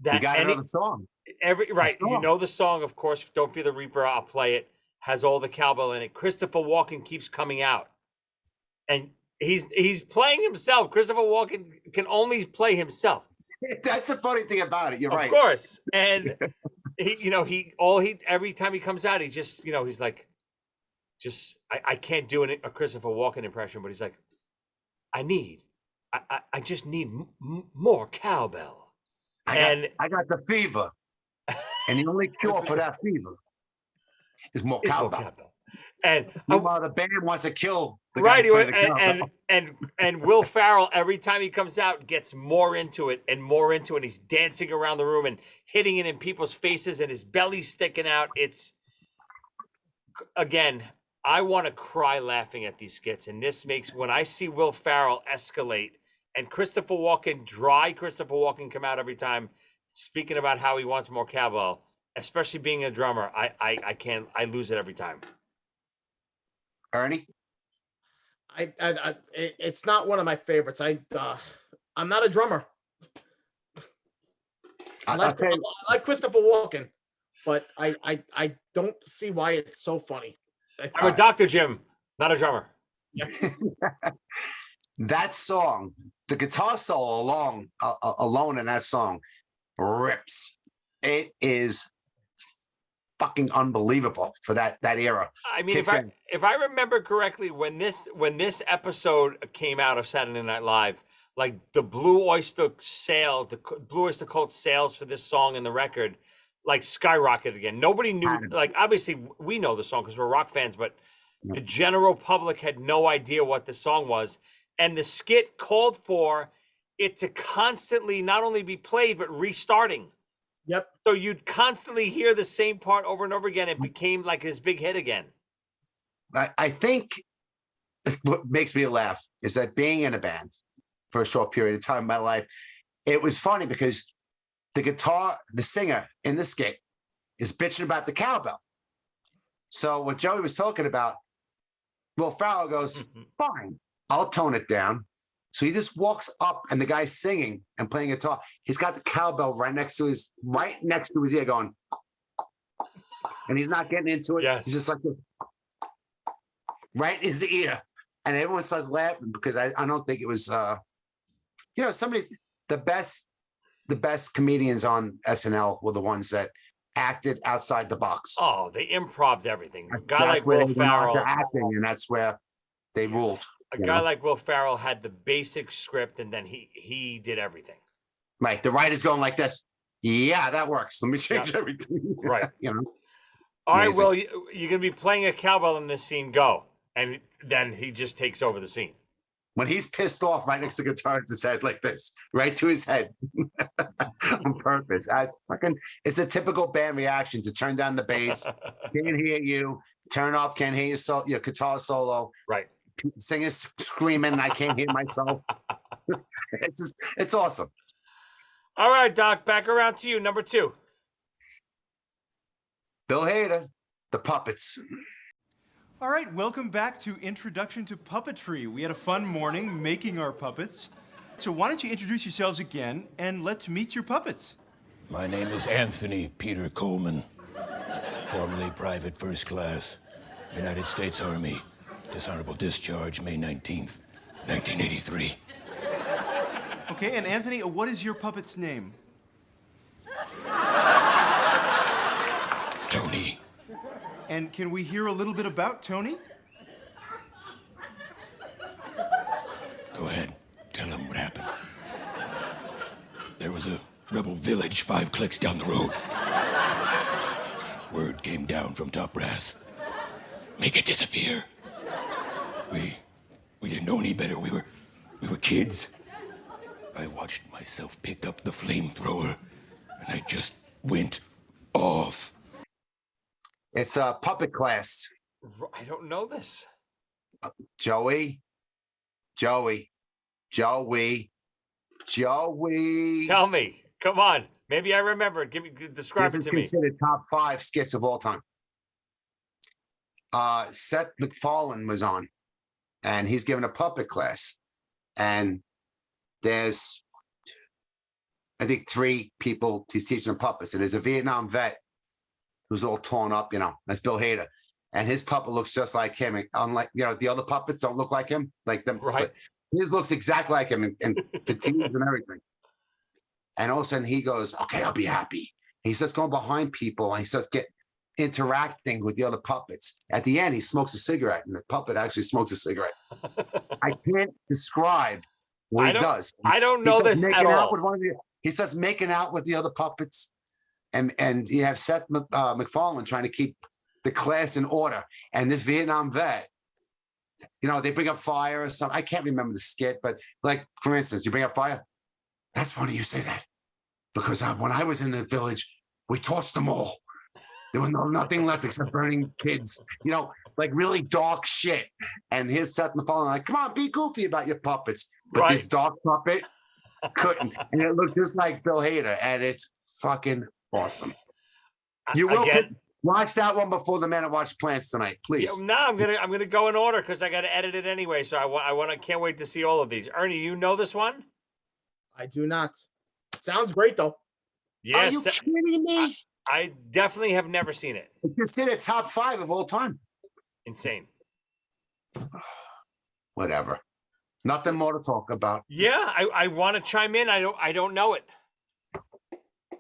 A: that
E: you got another song.
A: You know the song, of course, Don't Fear the Reaper, I'll play it, has all the cowbell in it. Christopher Walken keeps coming out. And he's playing himself. Christopher Walken can only play himself.
E: That's the funny thing about it. You're right.
A: Of course. And every time he comes out, he just, you know, he's like, I can't do a Christopher Walken impression, but he's like, I just need more cowbell.
E: I got the fever. And the only cure for that fever is more cowbell.
A: And
E: meanwhile, the band wants to kill the
A: right,
E: guy
A: and Will Ferrell, every time he comes out, gets more into it. And he's dancing around the room and hitting it in people's faces, and his belly's sticking out. It's, again, I want to cry laughing at these skits. And this makes, when I see Will Ferrell escalate and Christopher Walken come out every time speaking about how he wants more cowbell, especially being a drummer, I lose it every time.
E: Ernie?
D: It's not one of my favorites. I'm not a drummer. I like Christopher Walken, but I don't see why it's so funny.
A: I'm a doctor, Jim, not a drummer.
E: That song, the guitar solo alone in that song rips. It is fucking unbelievable for that era.
A: I mean, if I remember correctly, when this episode came out of Saturday Night Live, like the Blue Oyster Cult sales for this song and the record, like skyrocketed again. Nobody knew, like obviously we know the song because we're rock fans, but the general public had no idea what the song was. And the skit called for it to constantly not only be played, but restarting.
D: Yep.
A: So you'd constantly hear the same part over and over again. It became like his big hit again.
E: I think what makes me laugh is that being in a band for a short period of time in my life, it was funny because the singer in the skit is bitching about the cowbell. So what Joey was talking about, Will Ferrell goes, fine, I'll tone it down. So he just walks up and the guy's singing and playing guitar. He's got the cowbell right next to his ear going, and he's not getting into it.
A: Yes.
E: He's just like right in his ear. And everyone starts laughing because I don't think it was, the best comedians on SNL were the ones that acted outside the box.
A: Oh, they improv'd everything. A guy like Will Ferrell.
E: Acting, and that's where they ruled.
A: A guy like Will Ferrell had the basic script, and then he did everything.
E: Right. The writer's going like this. Yeah, that works. Let me change everything.
A: Right. All
E: Amazing.
A: right, Will, you're going to be playing a cowbell in this scene. Go. And then he just takes over the scene.
E: When he's pissed off, right next to the guitar, it's his head like this, right to his head on purpose. It's a typical band reaction to turn down the bass. Can't hear you. Turn up. Can't hear your guitar solo.
A: Right.
E: Singers screaming. I can't hear myself. It's awesome.
A: All right, Doc, back around to you. Number 2.
E: Bill Hader, the puppets.
L: All right, welcome back to Introduction to Puppetry. We had a fun morning making our puppets. So why don't you introduce yourselves again, and let's meet your puppets.
M: My name is Anthony Peter Coleman, formerly Private First Class, United States Army, dishonorable discharge, May 19th, 1983.
L: Okay, and Anthony, what is your puppet's name?
M: Tony.
L: And can we hear a little bit about Tony?
M: Go ahead, tell him what happened. There was a rebel village 5 clicks down the road. Word came down from top brass. Make it disappear. We didn't know any better. We were kids. I watched myself pick up the flamethrower, and I just went off.
E: It's a puppet class.
A: I don't know this.
E: Joey.
A: Tell me. Come on. Maybe I remember. Describe it
E: This is
A: to me.
E: considered top 5 skits of all time. Seth MacFarlane was on, and he's giving a puppet class. And there's, I think, 3 people he's teaching them puppets. And there's a Vietnam vet who's all torn up, that's Bill Hader. And his puppet looks just like him. Unlike, the other puppets don't look like him. Like them.
A: Right.
E: His looks exactly like him and fatigues and everything. And all of a sudden he goes, okay, I'll be happy. He starts going behind people and he starts interacting with the other puppets. At the end, he smokes a cigarette, and the puppet actually smokes a cigarette. I can't describe what he does.
A: I don't know this at all.
E: He starts making out with the other puppets. And you have Seth MacFarlane trying to keep the class in order. And this Vietnam vet, they bring up fire or something. I can't remember the skit, but like, for instance, you bring up fire. That's funny you say that. Because when I was in the village, we torched them all. There was nothing left except burning kids, like really dark shit. And here's Seth MacFarlane like, come on, be goofy about your puppets. But this dark puppet couldn't. And it looked just like Bill Hader. And it's fucking awesome. You will watch that one before the Man Who Watched Plants tonight, please.
A: Yeah, no, I'm gonna go in order because I got to edit it anyway. So I can't wait to see all of these. Ernie, you know this one?
D: I do not. Sounds great though.
A: Yes.
E: Are you kidding me?
A: I definitely have never seen it.
E: It's considered top 5 of all time.
A: Insane.
E: Whatever. Nothing more to talk about.
A: Yeah, I want to chime in. I don't know it.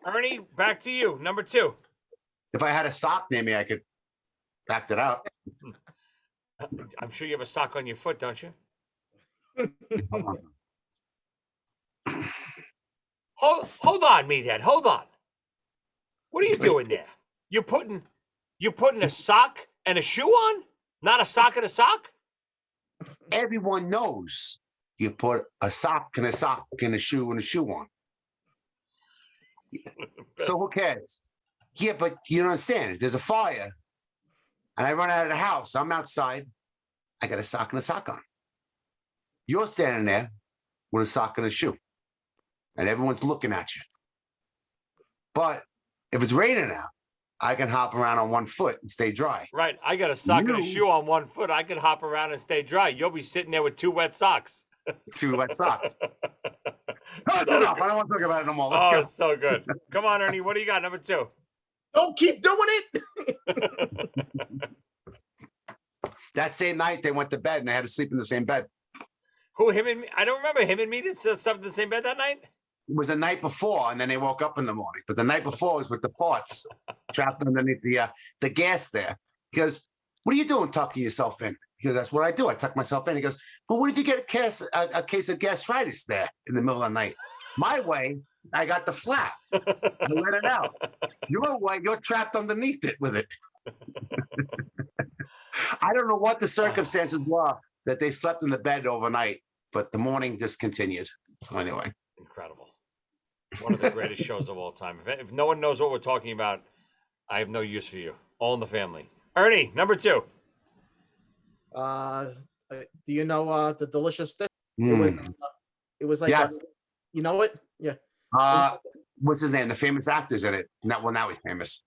A: Ernie, back to you. Number 2.
E: If I had a sock near me, I could act it out.
A: I'm sure you have a sock on your foot, don't you? Hold on, meathead. Hold on. What are you doing there? You're putting a sock and a shoe on? Not a sock and a sock?
E: Everyone knows you put a sock and a shoe on. So who cares? Yeah, but you don't understand. There's a fire, and I run out of the house. I'm outside. I got a sock and a sock on. You're standing there with a sock and a shoe, and everyone's looking at you. But if it's raining out, I can hop around on one foot and stay dry.
A: Right. I got a sock and a shoe on one foot. I can hop around and stay dry. You'll be sitting there with 2 wet socks.
E: 2 wet socks. That's enough. I don't want to talk about it no more. Let's go.
A: So good. Come on, Ernie. What do you got? Number 2.
D: Don't keep doing it.
E: That same night, they went to bed and they had to sleep in the same bed.
A: Who, him and me? I don't remember. Him and me did sleep in the same bed that night?
E: It was the night before, and then they woke up in the morning. But the night before was with the farts trapped underneath the gas there. He goes, what are you doing tucking yourself in? He goes, that's what I do. I tuck myself in. He goes, but what if you get a case of gastritis there in the middle of the night? My way, I got the flap. I let it out. Your way, you're trapped underneath it with it. I don't know what the circumstances were that they slept in the bed overnight, but the morning just continued. So anyway.
A: Incredible. One of the greatest shows of all time. If no one knows what we're talking about, I have no use for you. All in the Family. Ernie, number 2.
D: Do you know the delicious dish? It was like,
E: Yes.
D: you know it? Yeah.
E: What's his name? The famous actor's in it. Now he's famous.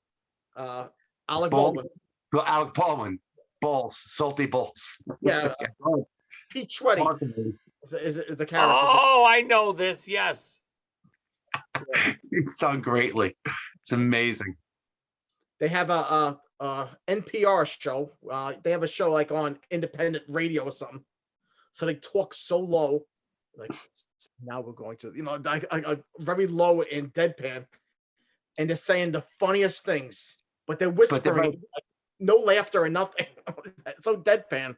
D: Alec Baldwin.
E: Well, Alec Baldwin. Balls. Salty balls.
D: Yeah. Pete Schweddy is the character.
A: Oh, I know this. Yes.
E: It's done greatly. It's amazing.
D: They have a NPR show. They have a show like on independent radio or something. So they talk so low, like now we're going to, like very low and deadpan, and they're saying the funniest things, but they're whispering, like, no laughter or nothing. So deadpan.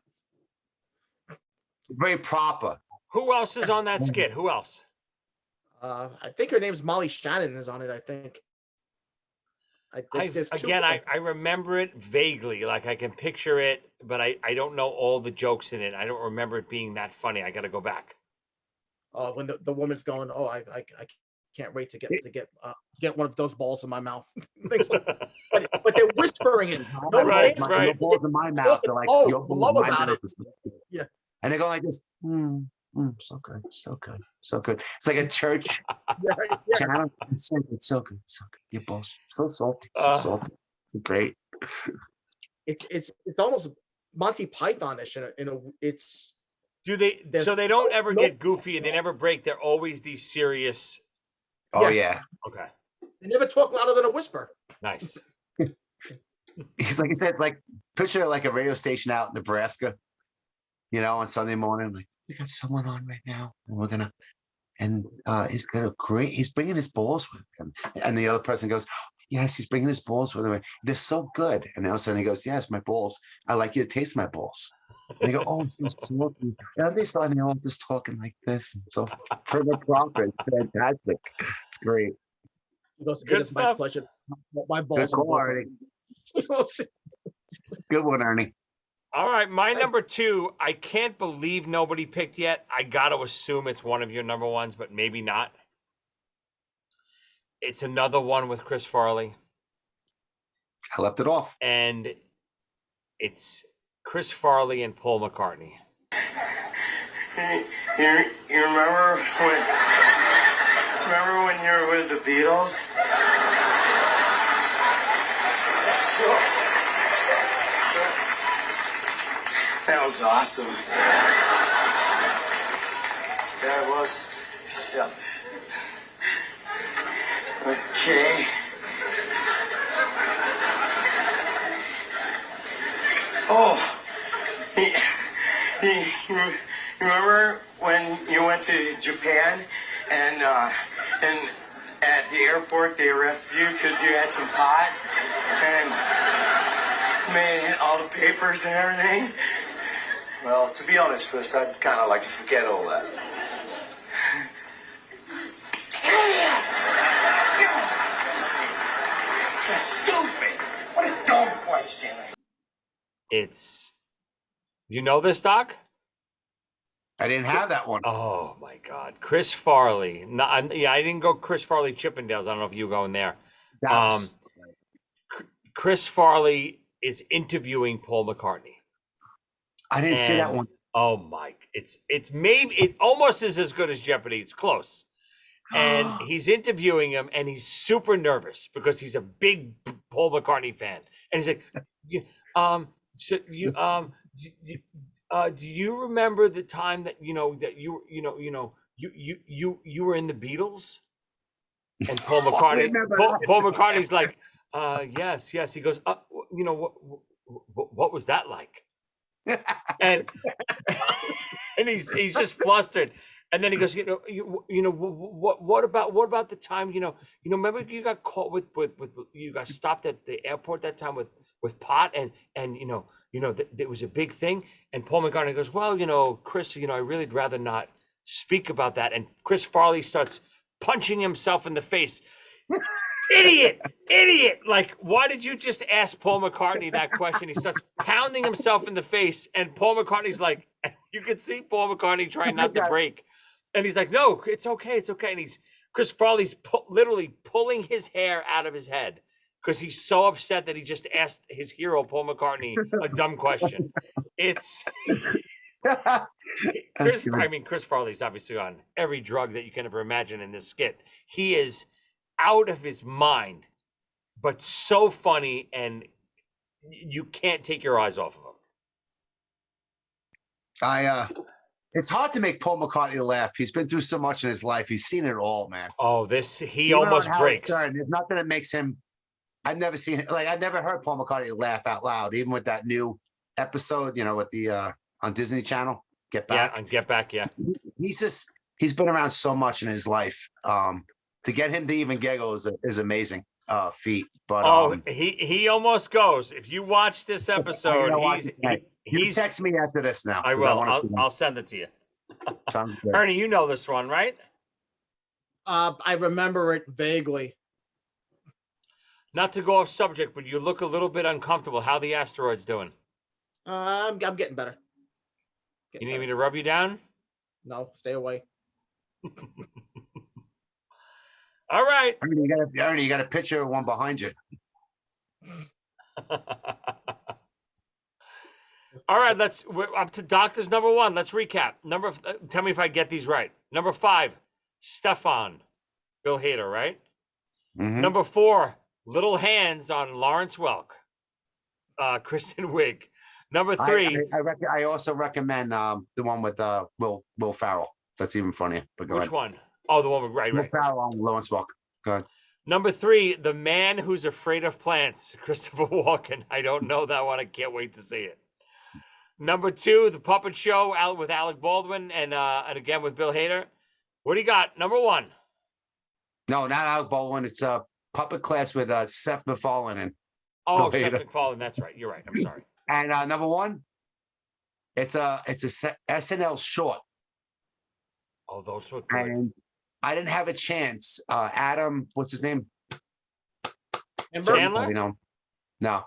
E: Very proper.
A: Who else is on that skit? Who else?
D: I think her name's Molly Shannon is on it. I think.
A: I remember it vaguely, like I can picture it, but I don't know all the jokes in it. I don't remember it being that funny. I got to go back.
D: When the woman's going, oh, I can't wait to get one of those balls in my mouth. Things like, but they're whispering it. No,
A: right.
E: Your balls in my mouth. They're like,
D: oh,
E: your balls
D: love
E: in my
D: about
E: mouth.
D: it. Yeah.
E: And they go like this. So good, so good, so good. It's like a church channel. It's so good, so good. Your balls so salty, so salty. It's great.
D: It's almost Monty Python-ish in a it's.
A: Do they? So they don't ever get goofy and they never break. They're always these serious.
E: Oh yeah.
A: Okay.
D: They never talk louder than a whisper.
A: Nice.
E: It's like I said. It's like picture like a radio station out in Nebraska. On Sunday morning, like we got someone on right now, and we're gonna, and he's got a great. He's bringing his balls with him, and the other person goes, "Yes, he's bringing his balls with him. They're so good." And all of a sudden he goes, "Yes, my balls. I like you to taste my balls." And they go, "Oh, it's so salty." And they start all just talking like this, and so for the proper, it's fantastic. It's great.
D: He goes, "It is my pleasure. My balls."
E: Good call, Ernie. Good one, Ernie.
A: All right, my number 2, I can't believe nobody picked yet. I got to assume it's one of your number ones, but maybe not. It's another one with Chris Farley.
E: I left it off.
A: And it's Chris Farley and Paul McCartney.
N: You remember when you were with the Beatles? Sure. That was awesome. That was, yeah. Okay. Oh, you remember when you went to Japan and at the airport they arrested you because you had some pot and made all the papers and everything? Well, to be honest, Chris, I'd kind of like to forget all that. So stupid. What a dumb question.
A: You know this, Doc?
E: I didn't have that one.
A: Oh my God, Chris Farley. I didn't go Chris Farley Chippendales. I don't know if you were going there. Chris Farley is interviewing Paul McCartney.
E: I didn't see that one.
A: Oh my! It almost is as good as Jeopardy. It's close. And he's interviewing him, and he's super nervous because he's a big Paul McCartney fan. And he's like, do you remember the time that you were in the Beatles? And Paul McCartney's like, yes. He goes, what was that like? and he's just flustered, and then he goes, what about the time, remember you got caught with you got stopped at the airport that time with pot, and there was a big thing, and Paul McCartney goes, well, Chris, I really'd rather not speak about that, and Chris Farley starts punching himself in the face. Idiot! Like, why did you just ask Paul McCartney that question? He starts pounding himself in the face, and Paul McCartney's like, you can see Paul McCartney trying not to break, and he's like, no, it's okay, and Chris Farley's literally pulling his hair out of his head because he's so upset that he just asked his hero Paul McCartney a dumb question. It's Chris Farley's obviously on every drug that you can ever imagine in this skit. He is out of his mind, but so funny, and you can't take your eyes off of him.
E: It's hard to make Paul McCartney laugh. He's been through so much in his life. He's seen it all, man.
A: Oh, he almost breaks.
E: There's nothing that makes him. I've never seen it. Like, I've never heard Paul McCartney laugh out loud, even with that new episode, with the on Disney Channel, Get Back.
A: Yeah, on Get Back, yeah.
E: He's been around so much in his life. To get him to even giggle is amazing feat. But
A: he almost goes. If you watch this episode,
E: you text me after this now.
A: I will. I'll send it to you.
E: Sounds good.
A: Ernie, you know this one, right?
D: I remember it vaguely.
A: Not to go off subject, but you look a little bit uncomfortable. How the asteroid's doing?
D: I'm getting better.
A: You need me to rub you down?
D: No, stay away.
A: All right.
E: Ernie, you got a picture of one behind you.
A: All right, we're up to Doctor's number 1. Let's recap. Tell me if I get these right. Number 5, Stefan, Bill Hader, right?
E: Mm-hmm.
A: Number 4, Little Hands on Lawrence Welk, Kristen Wiig. Number 3,
E: I also recommend the one with Will Ferrell. That's even funnier. But go
A: which
E: ahead.
A: one? Oh, the one with right.
E: Will Ferrell on Lawrence Welk. Go ahead.
A: Number 3, The Man Who's Afraid of Plants, Christopher Walken. I don't know that one. I can't wait to see it. Number 2, The Puppet Show out with Alec Baldwin and again with Bill Hader. What do you got? Number 1.
E: No, not Alec Baldwin. It's a Puppet Class with Seth MacFarlane and
A: Seth MacFarlane. That's right. You're right. I'm sorry.
E: And number 1, it's a SNL short.
A: Oh, those were good.
E: And I didn't have a chance. Adam, what's his name?
A: Sandler?
E: No.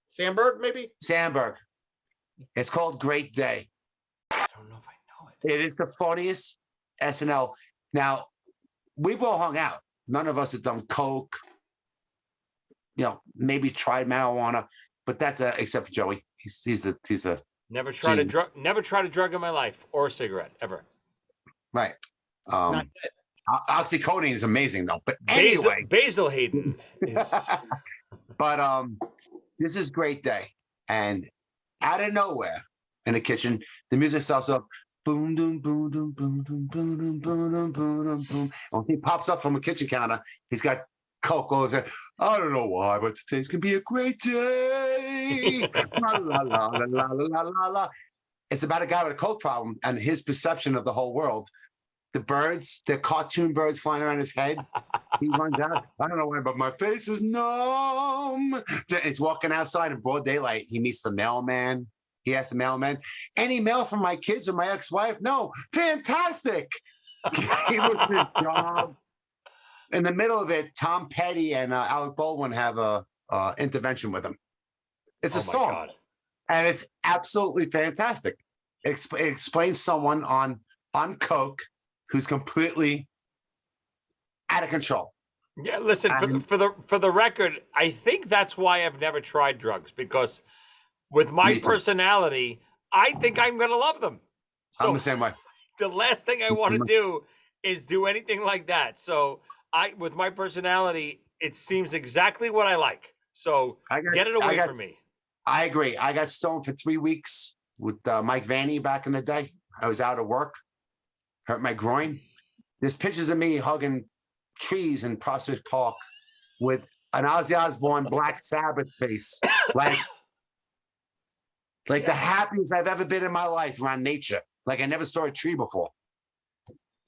D: Sandberg, maybe?
E: Sandberg. It's called Great Day.
A: I don't know if I know it.
E: It is the funniest SNL. Now, we've all hung out. None of us have done coke. Maybe tried marijuana, but that's except for Joey. He's a
A: never tried a drug in my life or a cigarette ever.
E: Right. Oxycodone is amazing though. But anyway,
A: Basil Hayden is.
E: But this is Great Day, and out of nowhere in the kitchen, the music starts up. Boom, boom, boom, boom, boom, boom, boom, boom, boom, boom, boom. And he pops up from a kitchen counter. He's got Coke all over. I don't know why, but today's gonna be a great day. La, la, la, la, la, la, la. It's about a guy with a Coke problem and his perception of the whole world. The birds, the cartoon birds flying around his head. He runs out. I don't know why, but my face is numb. It's walking outside in broad daylight. He meets the mailman. He asks the mailman, any mail from my kids or my ex-wife? No. Fantastic. He looks at his job. In the middle of it, Tom Petty and Alec Baldwin have a intervention with him. It's a song. God. And it's absolutely fantastic. It explains someone on Coke who's completely out of control.
A: Yeah, listen, for the record, I think that's why I've never tried drugs, because with my personality, I think I'm going to love them. So
E: I'm the same way.
A: The last thing I want to do is do anything like that. So with my personality, it seems exactly what I like. So get it away from me.
E: I agree. I got stoned for 3 weeks with Mike Vanny back in the day. I was out of work, hurt my groin. There's pictures of me hugging trees in Prospect Park with an Ozzy Osbourne Black Sabbath face. Like the happiest I've ever been in my life around nature. Like I never saw a tree before.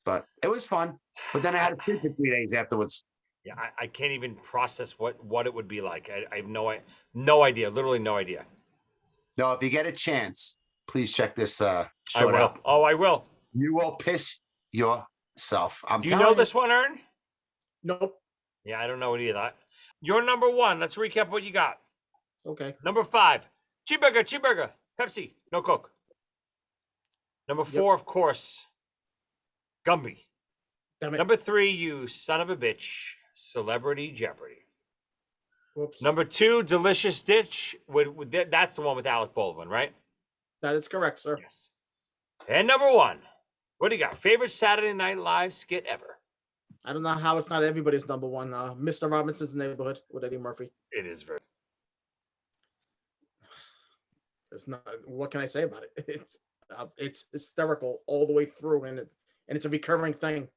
E: But it was fun. But then I had to sleep for 3 days afterwards.
A: Yeah, I can't even process what it would be like. I have no idea, literally no idea.
E: No, if you get a chance, please check this show
A: out. Oh, I will.
E: You will piss yourself.
A: Do you know this one, Ern?
D: Nope.
A: Yeah, I don't know it either. You're number 1. Let's recap what you got.
D: Okay.
A: Number 5, cheeseburger, Pepsi, no Coke. Number 4, of course, Gumby. Number 3, you son of a bitch, Celebrity Jeopardy.
D: Whoops.
A: Number 2, Delicious Ditch. That's the one with Alec Baldwin, right?
D: That is correct, sir.
A: Yes. And number 1, what do you got? Favorite Saturday Night Live skit ever?
D: I don't know how it's not everybody's number one. Mr. Robinson's Neighborhood with Eddie Murphy.
A: It is very.
D: It's not. What can I say about it? It's hysterical all the way through, and it's a recurring thing.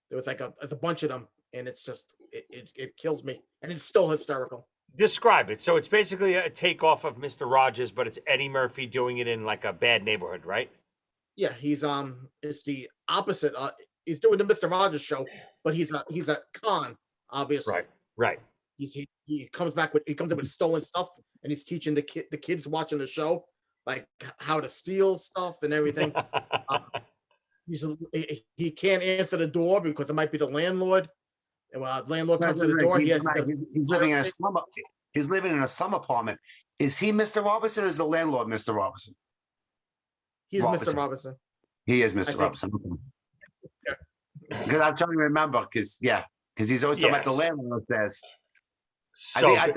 D: There was like a bunch of them, and it's just it kills me, and it's still hysterical.
A: Describe it. So it's basically a takeoff of Mr. Rogers, but it's Eddie Murphy doing it in like a bad neighborhood, right?
D: Yeah, he's it's the opposite. He's doing the Mr. Rogers show, but he's a con, obviously.
A: Right.
D: He comes in with stolen stuff, and he's teaching the kids watching the show like how to steal stuff and everything. He can't answer the door because it might be the landlord. And when the landlord comes to the door, he's
E: living in a slum. He's living in a slum apartment. Is he Mr. Robinson or is the landlord Mr. Robinson?
D: He's Mr. Robinson.
E: He is Mr. Robinson. Because I'm trying to remember, because he's always talking about the landlord upstairs.
A: So
E: I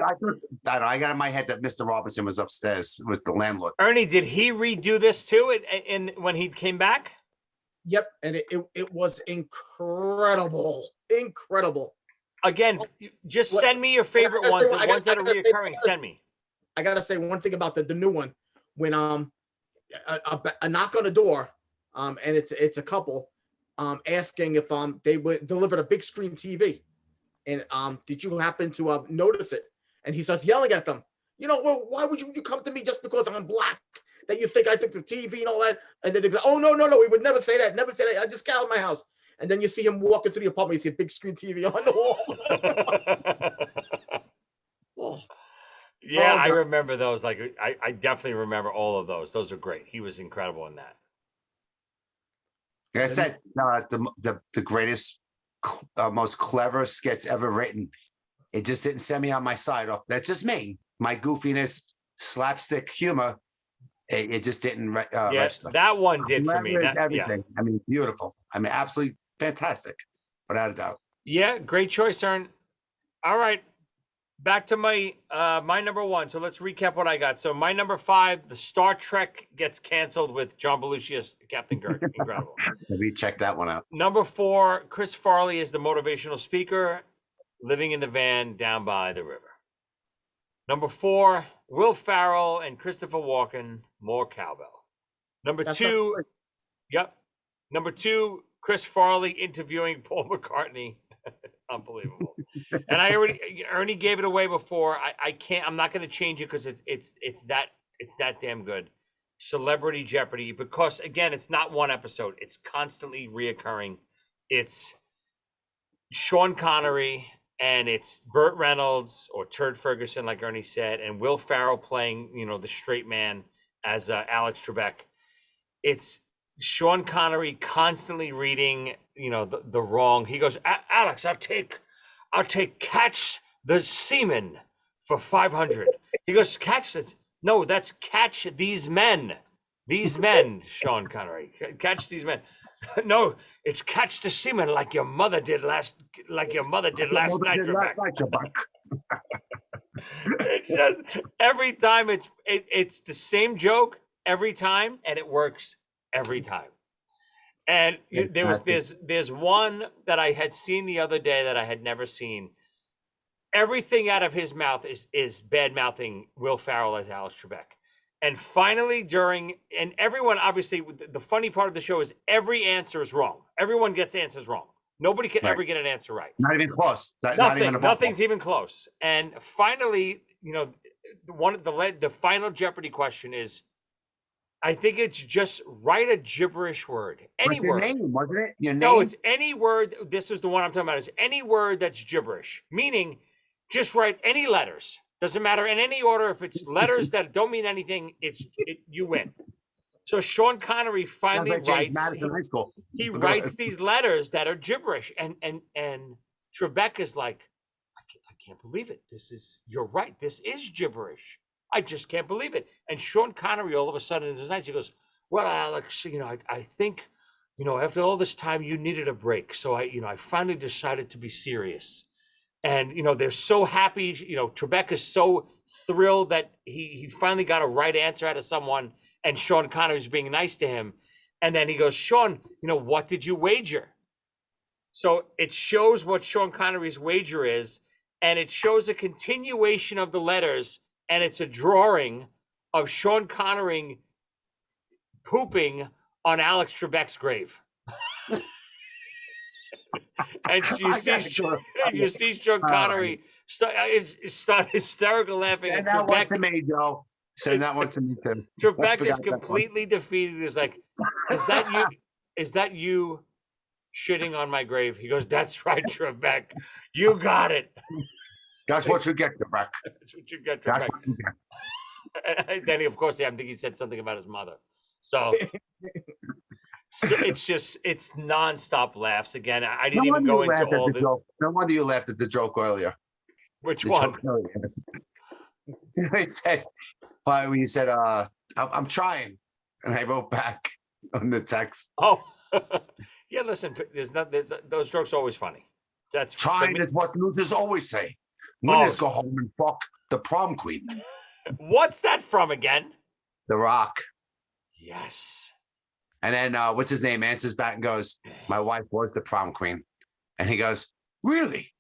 E: got in my head that Mr. Robinson was upstairs, was the landlord.
A: Ernie, did he redo this too when he came back?
D: Yep, and it was incredible. Again,
A: just send me your favorite ones, the ones that are reoccurring. Send me.
D: I gotta say one thing about the new one. When a knock on the door, and it's a couple, asking if they would deliver a big screen TV, and did you happen to notice it? And he starts yelling at them. Well, why would you come to me just because I'm black? That you think I took the TV and all that? And then they go, oh no, we would never say that. Never say that. I just got out of my house. And then you see him walking through the apartment. You see a big screen TV on the wall.
A: Yeah, I remember those. Like, I definitely remember all of those. Those are great. He was incredible in that.
E: Like I said, the greatest, most clever skits ever written. It just didn't send me on my side. That's just me. My goofiness, slapstick humor. It just didn't register.
A: That one did for me.
E: Everything. I mean, beautiful. I mean, absolutely fantastic, without a doubt.
A: Yeah, great choice, Ern. All right, back to my number 1. So let's recap what I got. So my number 5, the Star Trek gets canceled with John Belushi as Captain Kirk. Incredible.
E: Maybe check that one out.
A: Number 4, Chris Farley is the motivational speaker, living in the van down by the river. Number 4, Will Ferrell and Christopher Walken, more cowbell. Number 2, Number 2, Chris Farley interviewing Paul McCartney. Unbelievable. And Ernie gave it away before. I'm not going to change it because it's that damn good. Celebrity Jeopardy, because again, it's not one episode. It's constantly reoccurring. It's Sean Connery and it's Burt Reynolds or Turd Ferguson, like Ernie said, and Will Ferrell playing, the straight man as Alex Trebek. It's Sean Connery constantly reading, the wrong. He goes, Alex, I'll take catch the semen for 500. He goes, catch this. No, that's catch these men. These men, Sean Connery. Catch these men. No, it's catch the semen like your mother did last night. It's just every time it's the same joke every time, and it works every time. And there's one that I had seen the other day that I had never seen. Everything out of his mouth is bad mouthing Will Ferrell as Alex Trebek. And finally, and everyone, obviously, the funny part of the show is every answer is wrong. Everyone gets answers wrong. Nobody can ever get an answer right.
E: Not even close.
A: Nothing's even close. And finally, the final Jeopardy question is, I think it's just write a gibberish word. Any word.
E: Your name, wasn't it? Your name?
A: No, it's any word. This is the one I'm talking about. Is any word that's gibberish. Meaning, just write any letters. Doesn't matter in any order. If it's letters that don't mean anything, you win. So Sean Connery finally writes.
E: Madison High School.
A: He writes these letters that are gibberish, and Trebek is like, I can't believe it. You're right. This is gibberish. I just can't believe it. And Sean Connery, all of a sudden in his nights, he goes, well, Alex, I think, after all this time, you needed a break. So I finally decided to be serious. And, they're so happy. Trebek is so thrilled that he finally got a right answer out of someone. and Sean Connery's being nice to him. And then he goes, Sean, what did you wager? So it shows what Sean Connery's wager is, and it shows a continuation of the letters, and it's a drawing of Sean Connery pooping on Alex Trebek's grave. And you see Sean Connery start hysterical laughing.
E: Send that one to me, Joe. Send that one to me too.
A: Trebek is completely defeated. He's like, "Is that you? Is that you shitting on my grave?" He goes, "That's right, Trebek. You got it.
E: That's what you get, Trebek.
A: That's what you get, Trebek." And then, of course, I think he said something about his mother. So it's nonstop laughs. Again, I didn't even go into all the.
E: No wonder you laughed at the joke earlier.
A: Which one?
E: They said, when you said, I'm trying. And I wrote back on the text.
A: Oh, yeah, listen, those jokes are always funny. That's
E: trying is what losers always say. Winners go home and fuck the prom queen.
A: What's that from again?
E: The Rock.
A: Yes.
E: And then, what's his name? Answers back and goes, my wife was the prom queen. And he goes, really?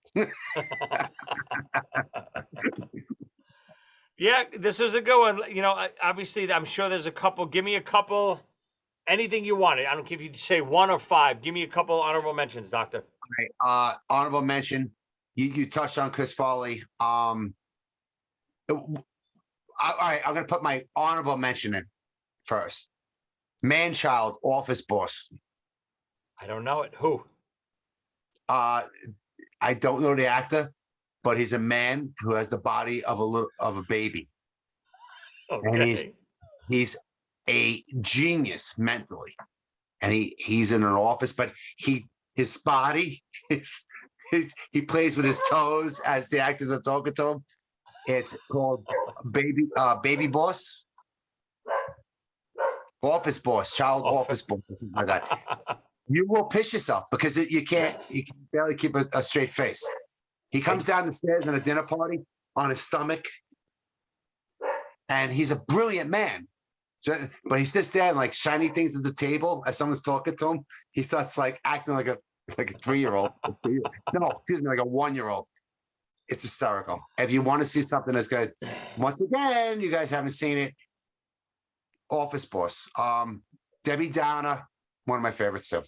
A: Yeah, this was a good one. Obviously, I'm sure there's a couple. Give me a couple. Anything you want. I don't care if you say 1 or 5. Give me a couple honorable mentions, Doctor.
E: All right. Honorable mention. You touched on Chris Farley. All right. I'm going to put my honorable mention in first. Man-child, Office Boss.
A: I don't know it. Who?
E: I don't know the actor, but he's a man who has the body of a baby.
A: Okay.
E: And he's a genius mentally. And he's in an office, but his body he plays with his toes as the actors are talking to him. It's called Baby Boss. Office Boss, Child Office Boss, something like that. You will piss yourself because you can barely keep a straight face. He comes down the stairs in a dinner party on his stomach, and he's a brilliant man. But he sits there and like shiny things at the table as someone's talking to him. He starts like acting like a 3-year-old. No, excuse me, like a 1-year-old. It's hysterical. If you want to see something that's good, once again, you guys haven't seen it. Office Boss. Debbie Downer, one of my favorites too.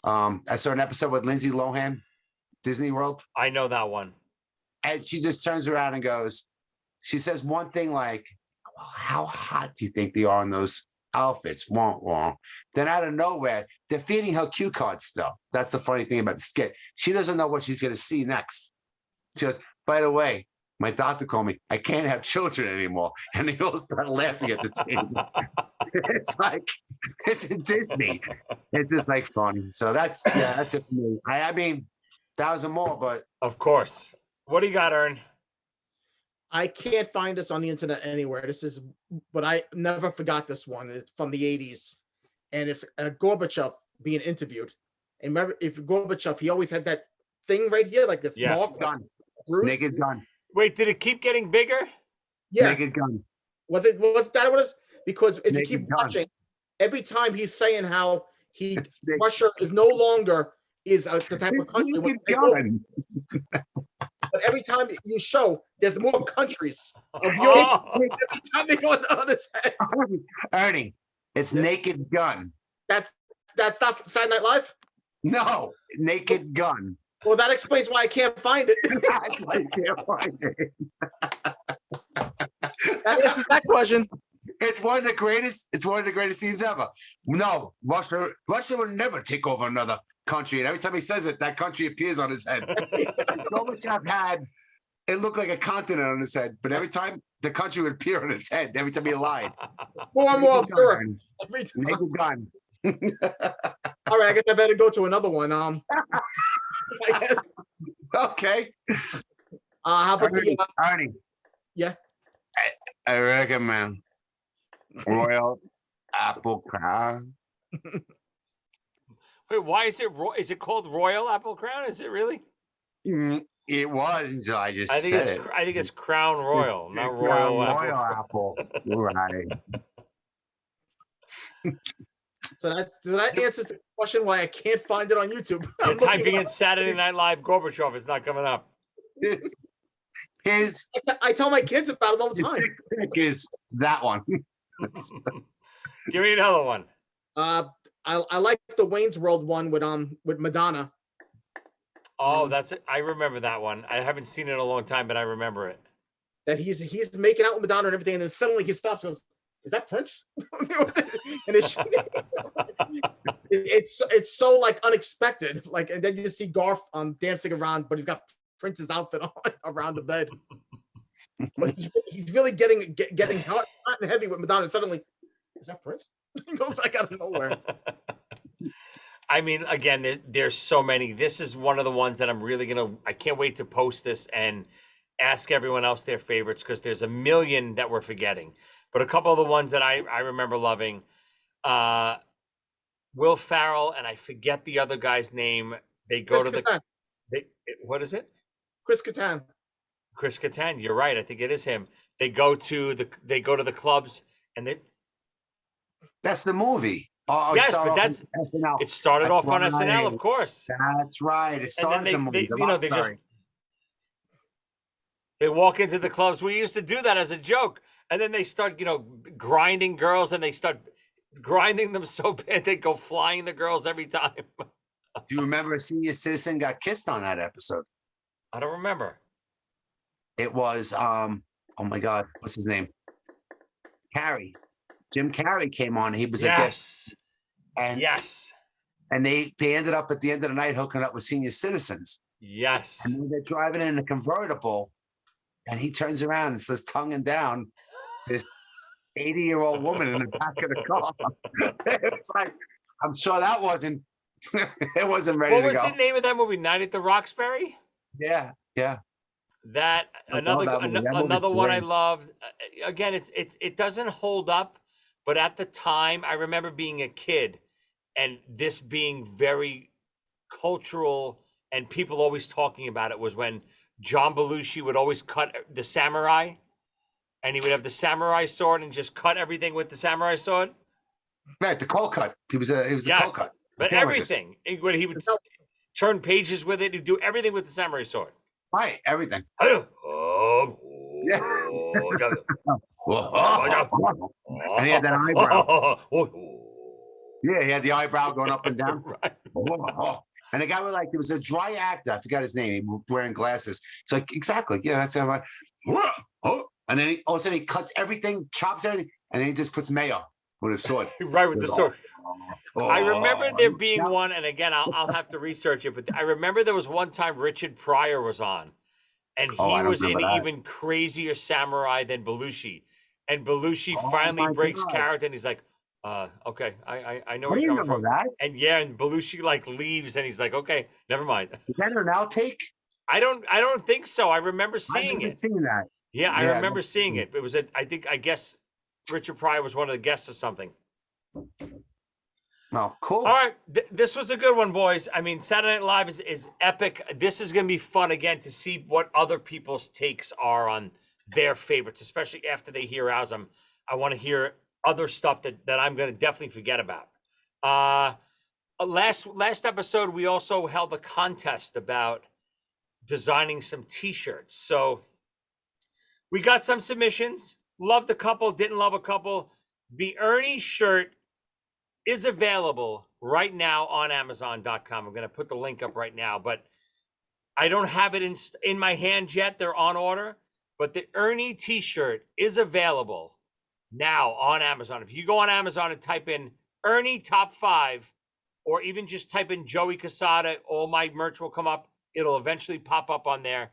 E: I saw an episode with Lindsay Lohan, Disney World.
A: I know that one.
E: And she just turns around and goes, she says one thing like, well, how hot do you think they are in those outfits? Won't. Then out of nowhere, they're feeding her cue cards still. That's the funny thing about the skit. She doesn't know what she's going to see next. She goes, by the way, my doctor called me, I can't have children anymore. And they all start laughing at the table. It's like, it's a Disney. It's just like funny. So that's it for me. I mean, 1,000 more, but.
A: Of course. What do you got, Ern?
D: I can't find this on the internet anywhere. But I never forgot this one. It's from the 80s. And it's Gorbachev being interviewed. And remember, if Gorbachev, he always had that thing right here, like this mark.
E: Gun. Naked gun.
A: Wait, did it keep getting bigger?
D: Yeah.
E: Naked gun.
D: Was that what it was? Because if you keep watching, every time he's saying how Russia is no longer the type of country. But every time you show, there's more countries of Europe. Every time they go on his head.
E: Ernie, it's Naked Gun.
D: That's not Saturday Night Live?
E: No, Naked Gun.
D: Well, that explains why I can't find it.
E: That's why you can't find it.
D: That answers that question.
E: It's one of the greatest. It's one of the greatest scenes ever. No, Russia will never take over another country. And every time he says it, that country appears on his head. Gorbachev had it looked like a continent on his head, but every time the country would appear on his head, every time he lied.
D: More and more sure.
E: Naked Gun.
D: All right, I guess I better go to another one.
E: Okay.
D: How about
E: Ernie?
D: Yeah.
E: I recommend Royal Apple Crown.
A: Wait, why is it called Royal Apple Crown? Is it really?
E: It was until I just
A: I think
E: said
A: I think it's Crown Royal, not
E: Royal
A: Royal
E: Apple.
A: Apple.
E: Right.
D: So that answers the question why I can't find it on YouTube.
A: You're typing in Saturday Night Live Gorbachev. It's not coming up.
D: I tell my kids about it all the
E: His
D: time.
E: pick is that one.
A: Give me another one.
D: I like the Wayne's World one with Madonna.
A: Oh, that's it. I remember that one. I haven't seen it in a long time, but I remember it.
D: That he's making out with Madonna and everything, and then suddenly he stops and goes, "Is that Prince?" And it's so like unexpected. Like, and then you see Garth dancing around, but he's got Prince's outfit on around the bed. But he's really getting hot and heavy with Madonna. And suddenly, is that Prince? He goes like out of nowhere.
A: I mean, again, there's so many. This is one of the ones that I can't wait to post this and ask everyone else their favorites, because there's a million that we're forgetting. But a couple of the ones that I remember loving, Will Ferrell, and I forget the other guy's name. They go
D: Chris
A: to
D: Kattan.
A: what is it?
D: Chris Kattan.
A: Chris Kattan. You're right. I think it is him. They go to the clubs, and
E: That's the movie. Oh,
A: yes, but
E: SNL.
A: It started off on SNL, of course.
E: That's right. It started the movie.
A: They walk into the clubs. We used to do that as a joke, and then they start, grinding girls, and they start grinding them so bad they go flying the girls every time.
E: Do you remember a senior citizen got kissed on that episode?
A: I don't remember.
E: It was oh my God, what's his name? Carrey. Jim Carrey came on. He was a guest. And and they ended up at the end of the night hooking up with senior citizens.
A: Yes.
E: And then they're driving in a convertible, and he turns around and says, tonguing down this 80-year-old woman in the back of the car. It's like, I'm sure that wasn't it wasn't ready to go.
A: What was the name of that movie? Night at the Roxbury?
E: Yeah.
A: That another one I loved. Again, it doesn't hold up, but at the time, I remember being a kid and this being very cultural, and people always talking about it, was when John Belushi would always cut the samurai, and he would have the samurai sword and just cut everything with the samurai sword.
E: Right, the cold cut. He was a cold cut.
A: But everything. When he would turn pages with it, he'd do everything with the samurai sword.
E: Right, everything.
A: Yes.
E: And he had that eyebrow. Yeah, he had the eyebrow going up and down. And the guy was like, there was a dry actor. I forgot his name. He was wearing glasses. It's like, exactly. Yeah, that's how and then all of a sudden he cuts everything, chops everything, and then he just puts mayo with his sword.
A: Right, with the sword. I remember there being one, and again, I'll have to research it, but I remember there was one time Richard Pryor was on, and he was in even crazier samurai than Belushi. And Belushi finally breaks character, and he's like, okay, I know where you're coming from.
E: That?
A: And and Belushi like leaves, and he's like, okay, never mind.
E: Is that an outtake?
A: I don't think so. I remember seeing it.
E: Seen that.
A: Yeah, I remember seeing it. It was I guess Richard Pryor was one of the guests or something.
E: Oh, cool.
A: All right, this was a good one, boys. I mean, Saturday Night Live is epic. This is going to be fun again to see what other people's takes are on their favorites, especially after they hear ours. I want to hear other stuff that I'm going to definitely forget about. Last episode, we also held a contest about designing some T-shirts. So we got some submissions. Loved a couple, didn't love a couple. The Ernie shirt is available right now on Amazon.com. I'm going to put the link up right now, but I don't have it in my hand yet. They're on order, but the Ernie T-shirt is available now on Amazon. If you go on Amazon and type in Ernie Top 5, or even just type in Joey Casada, all my merch will come up. It'll eventually pop up on there.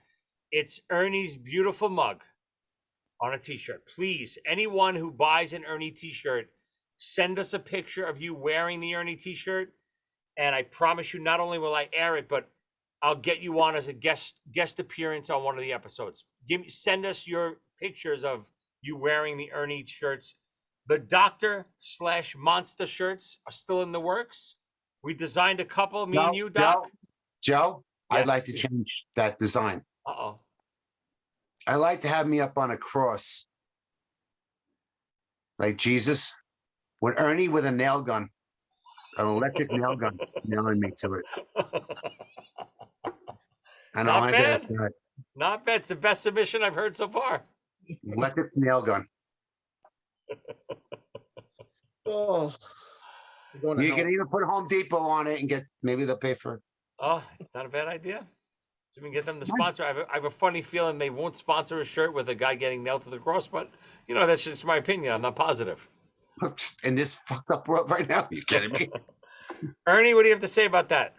A: It's Ernie's beautiful mug on a T-shirt. Please, anyone who buys an Ernie T-shirt, send us a picture of you wearing the Ernie T-shirt, and I promise you, not only will I air it, but I'll get you on as a guest appearance on one of the episodes. Send us your pictures of you wearing the Ernie shirts. The Doctor/Monster shirts are still in the works. We designed a couple, me and you, Doc.
E: Joe,
A: Yes.
E: I'd like to change that design.
A: Uh-oh.
E: I like to have me up on a cross, like Jesus, with Ernie with a nail gun, an electric nail gun, nailing me to it. And I'll
A: Not
E: enter
A: bad.
E: the shirt.
A: Not bad. It's the best submission I've heard so far.
E: Electric nail gun.
D: Oh,
E: You can even put Home Depot on it and get, maybe they'll pay for it.
A: Oh, it's not a bad idea. We can get them to sponsor. I have a funny feeling they won't sponsor a shirt with a guy getting nailed to the cross, but you know, that's just my opinion. I'm not positive.
E: In this fucked up world right now, you kidding me?
A: Ernie, what do you have to say about that?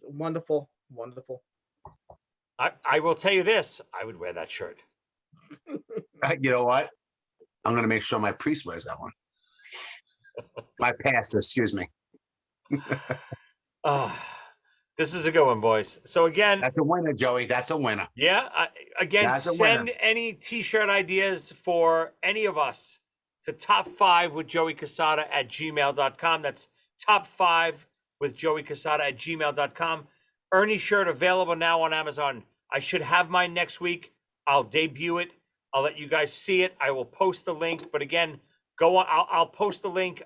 D: Wonderful, wonderful.
A: I will tell you this: I would wear that shirt.
E: You know what? I'm gonna make sure my priest wears that one. My pastor, excuse me.
A: This is a good one, boys. So again,
E: that's a winner, Joey. That's a winner.
A: Yeah. Again,
E: That's a
A: send
E: winner.
A: any T-shirt ideas for any of us to top5withjoeycasada@gmail.com. That's top5withjoeycasada@gmail.com. Ernie shirt available now on Amazon. I should have mine next week. I'll debut it. I'll let you guys see it. I will post the link. But again, go on. I'll post the link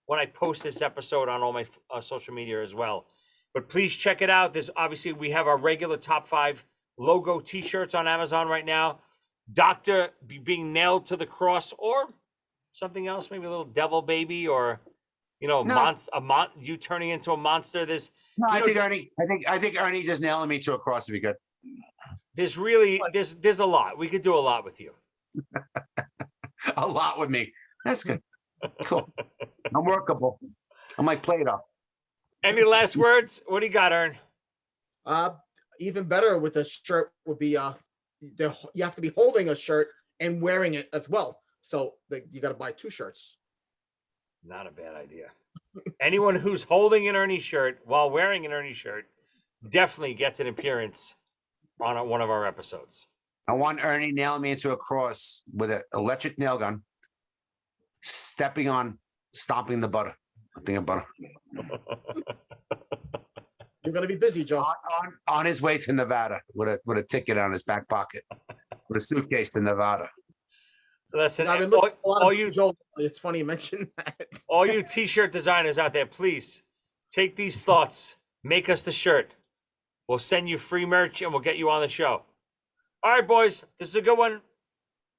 A: when I post this episode on all my social media as well. But please check it out. There's obviously, we have our regular top 5 logo T-shirts on Amazon right now. Doctor being nailed to the cross, or something else, maybe a little devil baby, or you know, you turning into a monster.
E: I think Ernie just nailing me to a cross would be good.
A: There's really there's a lot. We could do a lot with you.
E: A lot with me. That's good. Cool. I'm workable. I'm like Play-Doh.
A: Any last words? What do you got, Ern?
D: Even better with a shirt would be you have to be holding a shirt and wearing it as well. So you got to buy 2 shirts.
A: Not a bad idea. Anyone who's holding an Ernie shirt while wearing an Ernie shirt definitely gets an appearance on one of our episodes.
E: I want Ernie nailing me into a cross with an electric nail gun, stomping the butter. I think of butter.
D: You're gonna be busy, Joe.
E: On his way to Nevada with a ticket on his back pocket, with a suitcase to Nevada.
A: Listen,
D: Joel, it's funny you mentioned that.
A: All you T-shirt designers out there, please take these thoughts, make us the shirt. We'll send you free merch and we'll get you on the show. All right, boys, this is a good one.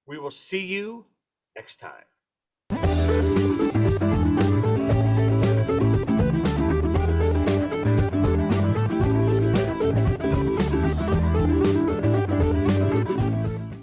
A: We will see you next time.